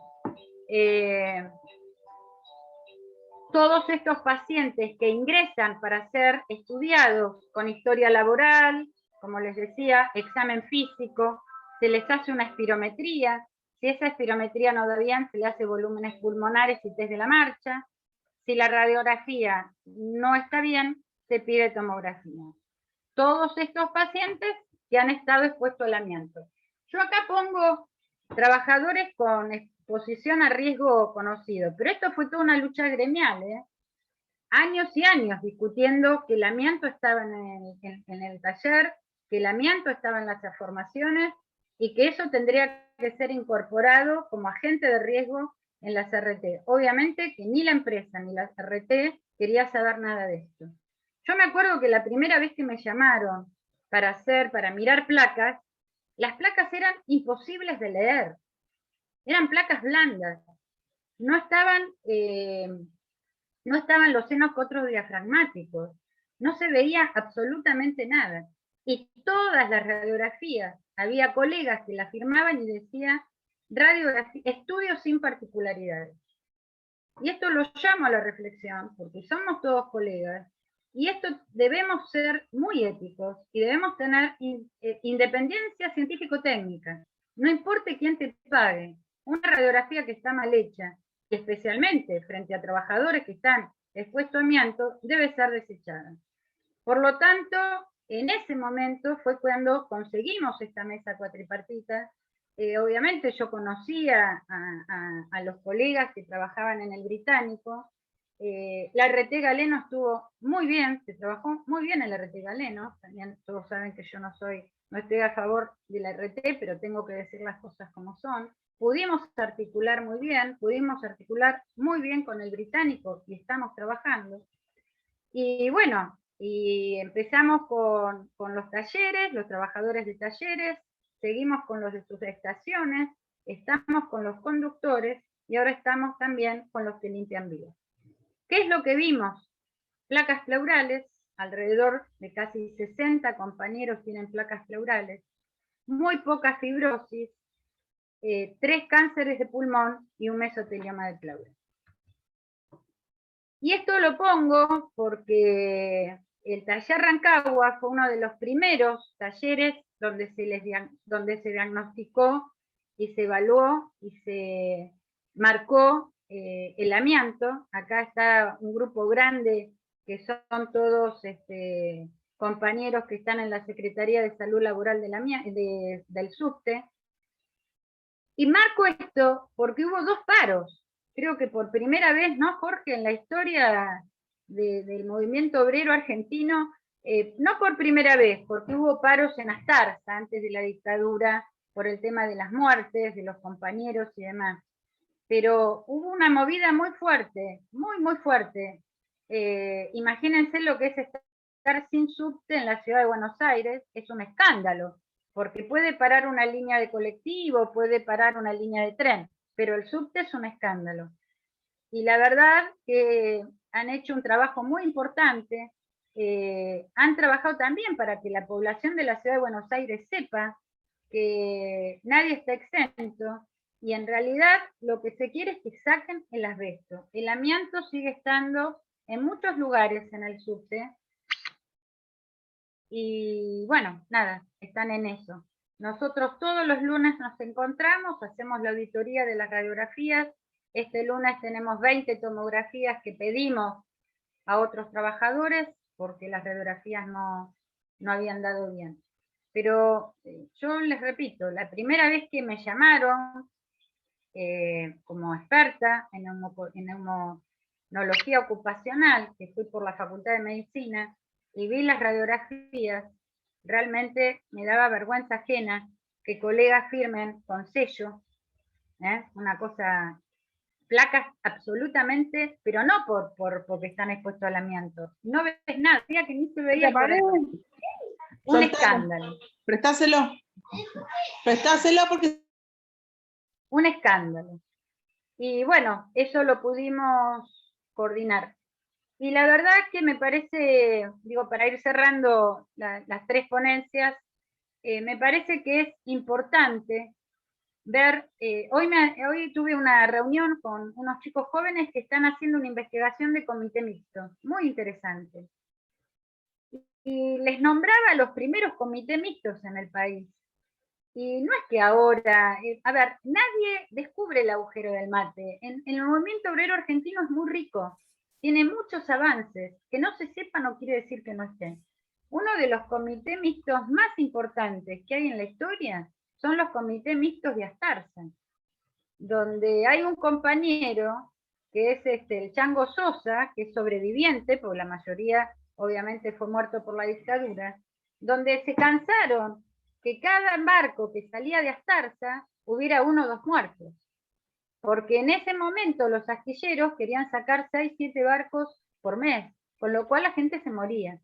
todos estos pacientes que ingresan para ser estudiados con historia laboral, como les decía, examen físico, se les hace una espirometría. Si esa espirometría no da bien, se le hace volúmenes pulmonares y test de la marcha. Si la radiografía no está bien, se pide tomografía. Todos estos pacientes que han estado expuestos al amianto. Yo acá pongo trabajadores con exposición a riesgo conocido, pero esto fue toda una lucha gremial, años y años discutiendo que el amianto estaba en el taller, que el amianto estaba en las formaciones y que eso tendría que ser incorporado como agente de riesgo en las RT. Obviamente que ni la empresa ni la RT quería saber nada de esto. Yo me acuerdo que la primera vez que me llamaron para mirar placas, las placas eran imposibles de leer. Eran placas blandas. No estaban los senos diafragmáticos. No se veía absolutamente nada. Y todas las radiografías, había colegas que la firmaban y decía estudios sin particularidades. Y esto lo llamo a la reflexión, porque somos todos colegas, y esto debemos ser muy éticos, y debemos tener independencia científico-técnica. No importa quién te pague, una radiografía que está mal hecha, especialmente frente a trabajadores que están expuestos a amianto, debe ser desechada. Por lo tanto, en ese momento fue cuando conseguimos esta mesa cuatripartita. Obviamente yo conocía a los colegas que trabajaban en el Británico. La RT Galeno estuvo muy bien, se trabajó muy bien en la RT Galeno. También todos saben que yo no estoy a favor de la RT, pero tengo que decir las cosas como son. Pudimos articular muy bien con el Británico y estamos trabajando. Y bueno, y empezamos con los talleres, los trabajadores de talleres, seguimos con los de sus estaciones, estamos con los conductores y ahora estamos también con los que limpian vías. ¿Qué es lo que vimos? Placas pleurales, alrededor de casi 60 compañeros tienen placas pleurales, muy poca fibrosis, 3 cánceres de pulmón y un mesotelioma de pleura. Y esto lo pongo porque el taller Rancagua fue uno de los primeros talleres donde se diagnosticó y se evaluó y se marcó el amianto. Acá está un grupo grande que son todos compañeros que están en la Secretaría de Salud Laboral del subte. Y marco esto porque hubo 2 paros. Creo que por primera vez, ¿no, Jorge? En la historia del movimiento obrero argentino, no por primera vez, porque hubo paros en Astarza antes de la dictadura, por el tema de las muertes, de los compañeros y demás. Pero hubo una movida muy fuerte, muy, muy fuerte. Imagínense lo que es estar sin subte en la ciudad de Buenos Aires, es un escándalo, porque puede parar una línea de colectivo, puede parar una línea de tren, pero el subte es un escándalo. Y la verdad que han hecho un trabajo muy importante, han trabajado también para que la población de la ciudad de Buenos Aires sepa que nadie está exento, y en realidad lo que se quiere es que saquen el asbesto. El amianto sigue estando en muchos lugares en el subte, y bueno, nada, están en eso. Nosotros todos los lunes nos encontramos, hacemos la auditoría de las radiografías. Este lunes tenemos 20 tomografías que pedimos a otros trabajadores porque las radiografías no habían dado bien. Pero yo les repito, la primera vez que me llamaron como experta en neumonología ocupacional, que fui por la Facultad de Medicina, y vi las radiografías, realmente me daba vergüenza ajena que colegas firmen con sello, una cosa, placas absolutamente, pero no porque están expuestos al amianto. No ves nada, que ni se veía. Un escándalo. Prestáselo porque... Un escándalo. Y bueno, eso lo pudimos coordinar. Y la verdad que me parece, digo, para ir cerrando las 3 ponencias, me parece que es importante ver, hoy tuve una reunión con unos chicos jóvenes que están haciendo una investigación de comité mixto, muy interesante. Y les nombraba los primeros comités mixtos en el país. Y no es que ahora, a ver, nadie descubre el agujero del mate. En el movimiento obrero argentino es muy rico, tiene muchos avances. Que no se sepa no quiere decir que no estén. Uno de los comités mixtos más importantes que hay en la historia son los comités mixtos de Astarza, donde hay un compañero que es el Chango Sosa, que es sobreviviente, porque la mayoría obviamente fue muerto por la dictadura, donde se cansaron que cada barco que salía de Astarza hubiera 1 o 2 muertos, porque en ese momento los astilleros querían sacar 6, 7 barcos por mes, con lo cual la gente se moría.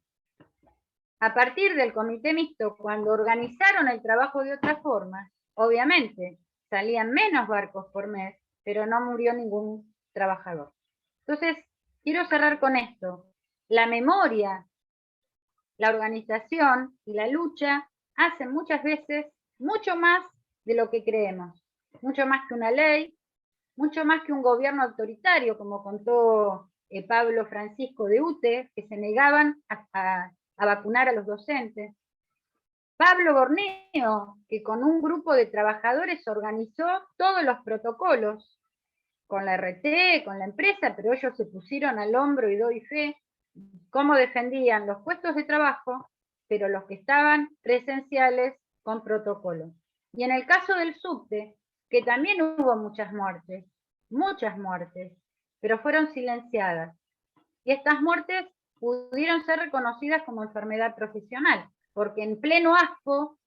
A partir del comité mixto, cuando organizaron el trabajo de otra forma, obviamente salían menos barcos por mes, pero no murió ningún trabajador. Entonces, quiero cerrar con esto. La memoria, la organización y la lucha hacen muchas veces mucho más de lo que creemos, mucho más que una ley, mucho más que un gobierno autoritario, como contó Pablo Francisco de Ute, que se negaban a vacunar a los docentes. Pablo Borneo, que con un grupo de trabajadores organizó todos los protocolos, con la RT, con la empresa, pero ellos se pusieron al hombro y doy fe, cómo defendían los puestos de trabajo, pero los que estaban presenciales con protocolo. Y en el caso del subte, que también hubo muchas muertes, pero fueron silenciadas. Y estas muertes pudieron ser reconocidas como enfermedad profesional, porque en pleno ASPO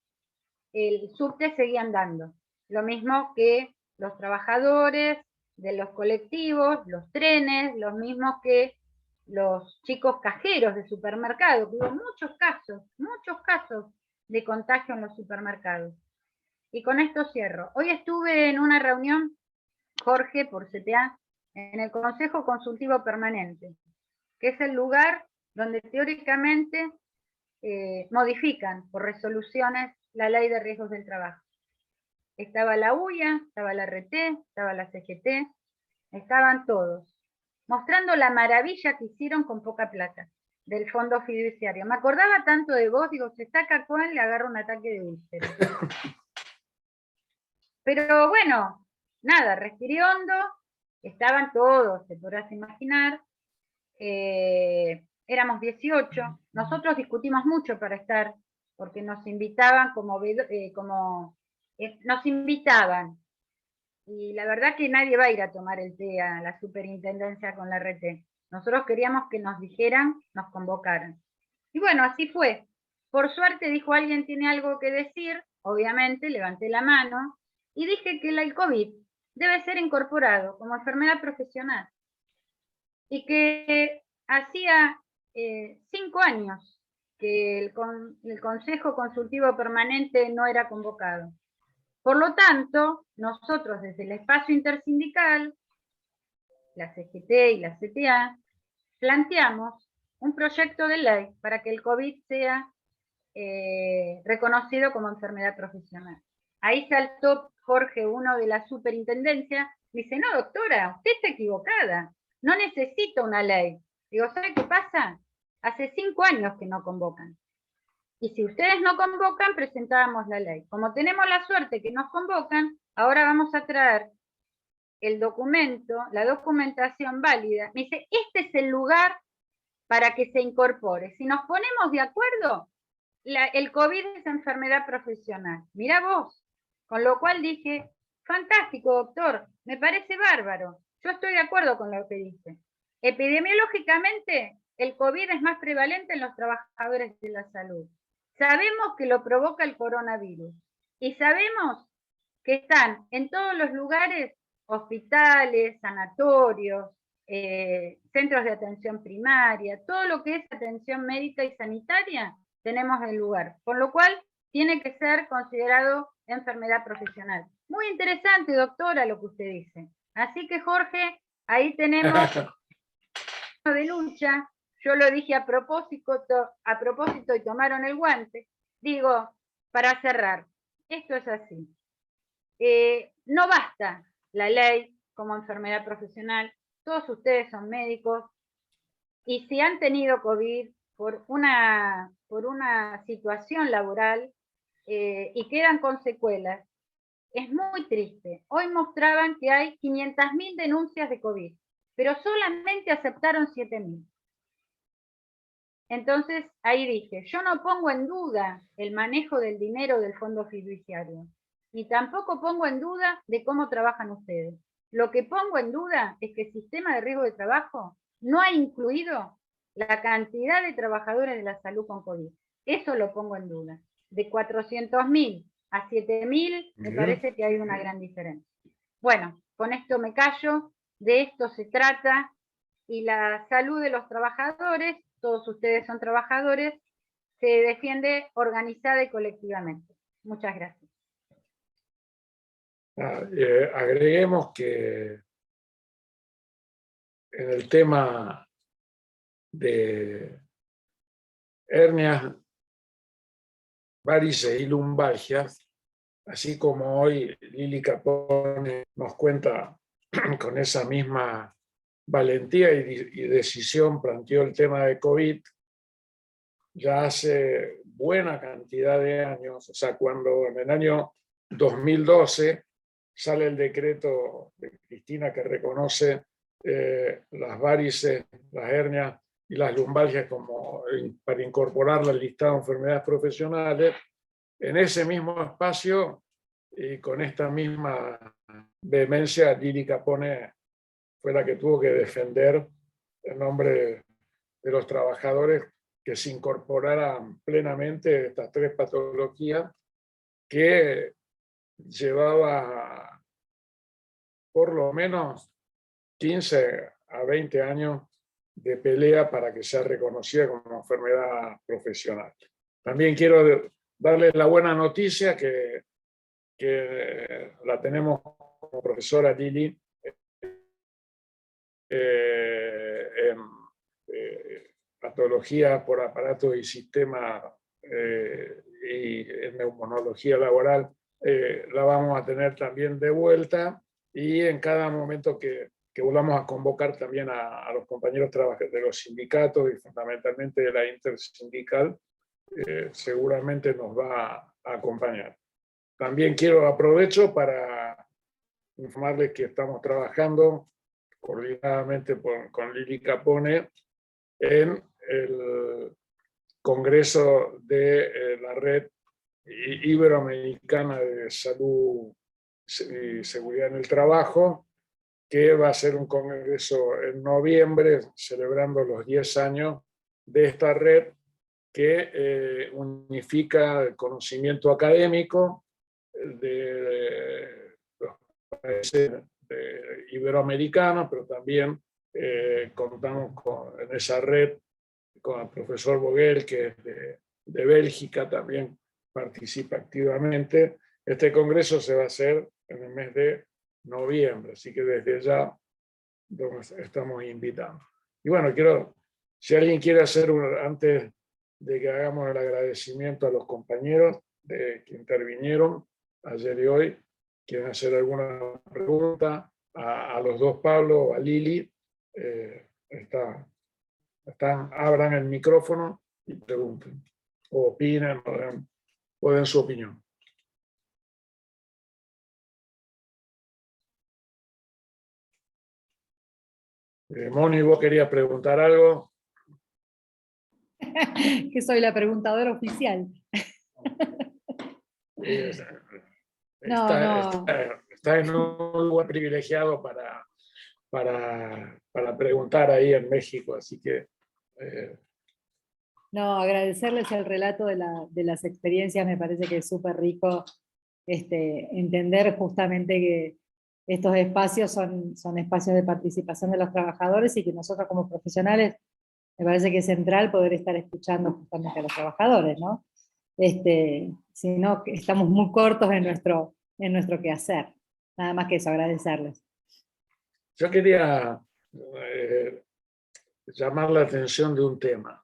el subte seguía andando. Lo mismo que los trabajadores de los colectivos, los trenes, los mismos que los chicos cajeros de supermercado, que hubo muchos casos de contagio en los supermercados. Y con esto cierro. Hoy estuve en una reunión, Jorge, por CTA, en el Consejo Consultivo Permanente, que es el lugar donde teóricamente modifican por resoluciones la Ley de Riesgos del Trabajo. Estaba la UIA, estaba la RT, estaba la CGT, estaban todos, mostrando la maravilla que hicieron con poca plata del fondo fiduciario. Me acordaba tanto de vos, digo, se está Cacoen, le agarra un ataque de úlcera. Pero bueno, nada, respiré hondo, estaban todos, te podrás imaginar, éramos 18, nosotros discutimos mucho para estar, porque nos invitaban nos invitaban, y la verdad que nadie va a ir a tomar el té a la superintendencia con la RT. Nosotros queríamos que nos dijeran, nos convocaran. Y bueno, así fue. Por suerte dijo alguien tiene algo que decir, obviamente levanté la mano, y dije que el COVID debe ser incorporado como enfermedad profesional. Y que hacía 5 años que el Consejo Consultivo Permanente no era convocado. Por lo tanto, nosotros desde el espacio intersindical, la CGT y la CTA, planteamos un proyecto de ley para que el COVID sea reconocido como enfermedad profesional. Ahí saltó Jorge, uno de la superintendencia, dice, no, doctora, usted está equivocada, no necesita una ley. Digo, ¿sabe qué pasa? Hace 5 años que no convocan. Y si ustedes no convocan, presentábamos la ley. Como tenemos la suerte que nos convocan, ahora vamos a traer el documento, la documentación válida. Me dice, este es el lugar para que se incorpore. Si nos ponemos de acuerdo, el COVID es enfermedad profesional. Mirá vos. Con lo cual dije, fantástico, doctor, me parece bárbaro. Yo estoy de acuerdo con lo que dice. Epidemiológicamente, el COVID es más prevalente en los trabajadores de la salud. Sabemos que lo provoca el coronavirus. Y sabemos que están en todos los lugares, hospitales, sanatorios, centros de atención primaria, todo lo que es atención médica y sanitaria, tenemos el lugar. Con lo cual, tiene que ser considerado enfermedad profesional. Muy interesante, doctora, lo que usted dice. Así que, Jorge, ahí tenemos de lucha. Yo lo dije a propósito y tomaron el guante. Digo, para cerrar, esto es así. No basta la ley como enfermedad profesional, todos ustedes son médicos, y si han tenido COVID por una situación laboral y quedan con secuelas, es muy triste. Hoy mostraban que hay 500.000 denuncias de COVID, pero solamente aceptaron 7.000. Entonces, ahí dije, yo no pongo en duda el manejo del dinero del fondo fiduciario, ni tampoco pongo en duda de cómo trabajan ustedes. Lo que pongo en duda es que el sistema de riesgo de trabajo no ha incluido la cantidad de trabajadores de la salud con COVID. Eso lo pongo en duda. De 400.000 a 7.000, me parece que hay una gran diferencia. Bueno, con esto me callo, de esto se trata, y la salud de los trabajadores, todos ustedes son trabajadores, se defiende organizada y colectivamente. Muchas gracias. Agreguemos que en el tema de hernias, varices y lumbalgias, así como hoy Lili Capone nos cuenta con esa misma valentía y decisión planteó el tema de COVID, ya hace buena cantidad de años, o sea, cuando en el año 2012 sale el decreto de Cristina que reconoce las varices, las hernias y las lumbalgias como para incorporarla al listado de enfermedades profesionales. En ese mismo espacio y con esta misma vehemencia, Lili Capone fue la que tuvo que defender en nombre de los trabajadores que se incorporaran plenamente estas 3 patologías que llevaba por lo menos 15 a 20 años de pelea para que sea reconocida como enfermedad profesional. También quiero darles la buena noticia que la tenemos como profesora Lili en patología por aparatos y sistemas y en neumonología laboral. La vamos a tener también de vuelta, y en cada momento que volvamos a convocar también a los compañeros trabajadores de los sindicatos y fundamentalmente de la intersindical, seguramente nos va a acompañar. También aprovecho para informarles que estamos trabajando coordinadamente con Lili Capone en el Congreso de la Red Iberoamericana de Salud y Seguridad en el Trabajo, que va a ser un congreso en noviembre, celebrando los 10 años de esta red que unifica el conocimiento académico de los países iberoamericanos, pero también contamos en esa red con el profesor Vogel, que es de Bélgica, también participa activamente. Este congreso se va a hacer en el mes de noviembre, así que desde ya estamos invitando. Y bueno, si alguien quiere hacer, antes de que hagamos el agradecimiento a los compañeros que intervinieron ayer y hoy, quieren hacer alguna pregunta a los 2 Pablo, a Lili, abran el micrófono y pregunten, o opinen, o den su opinión. Moni, ¿vos querías preguntar algo? Que soy la preguntadora oficial. Está en un lugar privilegiado para preguntar ahí en México, así que... No, agradecerles el relato de las experiencias, me parece que es súper rico entender justamente que estos espacios son espacios de participación de los trabajadores y que nosotros como profesionales me parece que es central poder estar escuchando justamente a los trabajadores, ¿no? Si no, estamos muy cortos en nuestro quehacer. Nada más que eso, agradecerles. Yo quería llamar la atención de un tema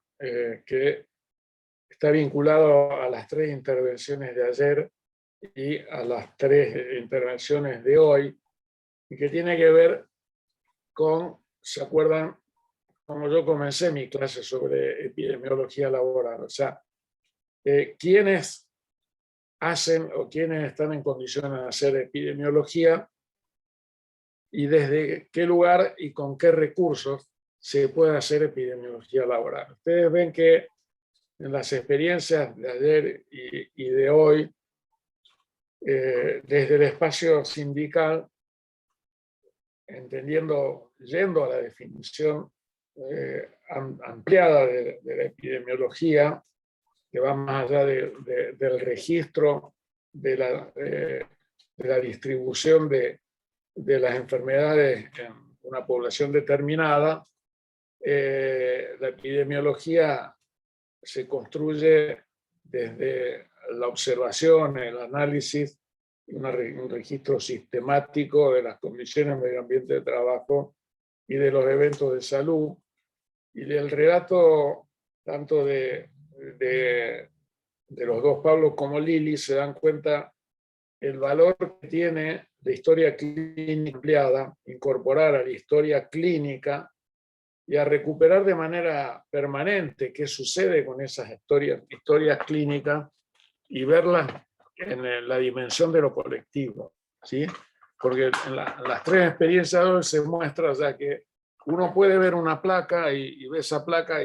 que está vinculado a las 3 intervenciones de ayer y a las 3 intervenciones de hoy, y que tiene que ver con, ¿se acuerdan? Como yo comencé mi clase sobre epidemiología laboral, o sea, ¿quiénes hacen o quiénes están en condiciones de hacer epidemiología y desde qué lugar y con qué recursos se puede hacer epidemiología laboral? Ustedes ven que en las experiencias de ayer y de hoy, desde el espacio sindical, yendo a la definición ampliada de la epidemiología, que va más allá del registro de la distribución de las enfermedades en una población determinada, la epidemiología se construye desde la observación, el análisis, un registro sistemático de las condiciones medio ambiente de trabajo y de los eventos de salud, y del relato tanto de los 2 Pablo como Lili se dan cuenta el valor que tiene la historia clínica ampliada, incorporar a la historia clínica y a recuperar de manera permanente qué sucede con esas historias clínicas y verlas en la dimensión de lo colectivo, ¿sí? Porque en las 3 experiencias de hoy se muestra ya que uno puede ver una placa y ve esa placa,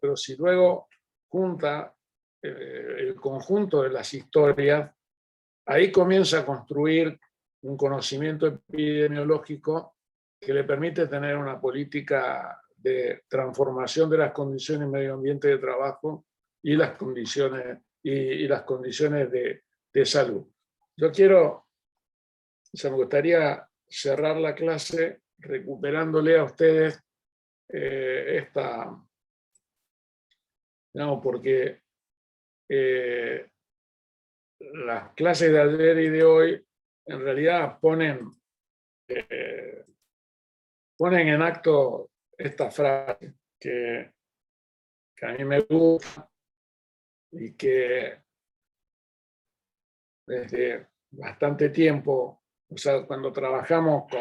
pero si luego junta el conjunto de las historias, ahí comienza a construir un conocimiento epidemiológico que le permite tener una política de transformación de las condiciones de medio ambiente de trabajo y las condiciones, y las condiciones de salud. Me gustaría cerrar la clase recuperándole a ustedes porque las clases de ayer y de hoy en realidad ponen en acto esta frase que a mí me gusta y que desde bastante tiempo, o sea, cuando trabajamos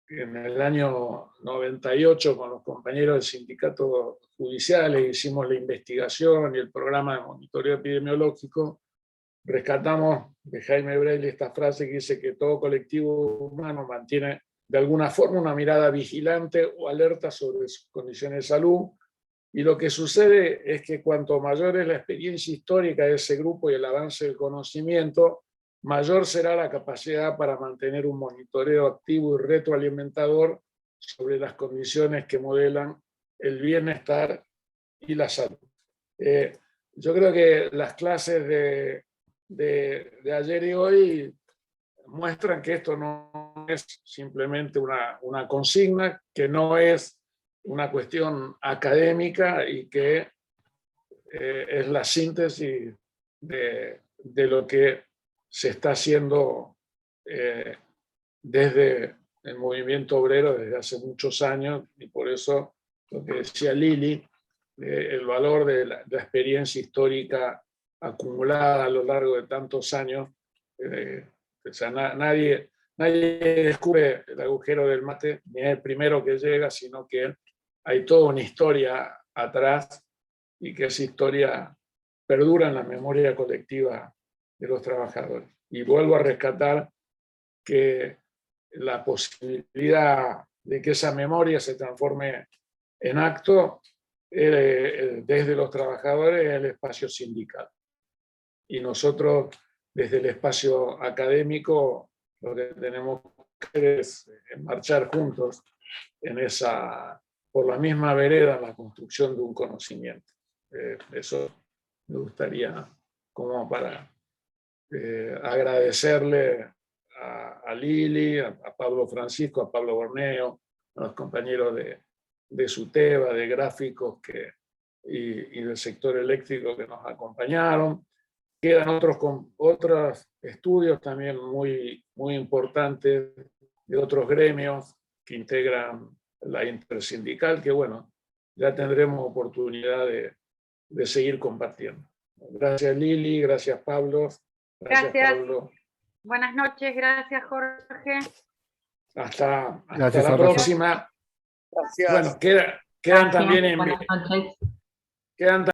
en el año 98 con los compañeros del sindicato judiciales, hicimos la investigación y el programa de monitoreo epidemiológico, rescatamos de Jaime Breile esta frase que dice que todo colectivo humano mantiene de alguna forma una mirada vigilante o alerta sobre sus condiciones de salud, y lo que sucede es que cuanto mayor es la experiencia histórica de ese grupo y el avance del conocimiento, mayor será la capacidad para mantener un monitoreo activo y retroalimentador sobre las condiciones que modelan el bienestar y la salud. Yo creo que las clases de ayer y hoy muestran que esto no es simplemente una consigna, que no es una cuestión académica y que es la síntesis de lo que se está haciendo desde el movimiento obrero desde hace muchos años, y por eso lo que decía Lili, el valor de la experiencia histórica acumulada a lo largo de tantos años. O sea, nadie descubre el agujero del mate, ni es el primero que llega, sino que hay toda una historia atrás y que esa historia perdura en la memoria colectiva de los trabajadores. Y vuelvo a rescatar que la posibilidad de que esa memoria se transforme en acto desde los trabajadores en el espacio sindical. Y nosotros, desde el espacio académico, lo que tenemos que hacer es marchar juntos por la misma vereda en la construcción de un conocimiento. Eso me gustaría, como para agradecerle a Lili, a Pablo Francisco, a Pablo Borneo, a los compañeros de SUTEBA, de gráficos y del sector eléctrico que nos acompañaron. Quedan otros estudios también muy, muy importantes de otros gremios que integran la intersindical, que bueno, ya tendremos oportunidad de seguir compartiendo. Gracias Lili, gracias Pablo. Gracias. Pablo. Buenas noches, gracias Jorge. Hasta Gracias, la próxima. Gracias. Bueno, quedan también Buenas noches. quedan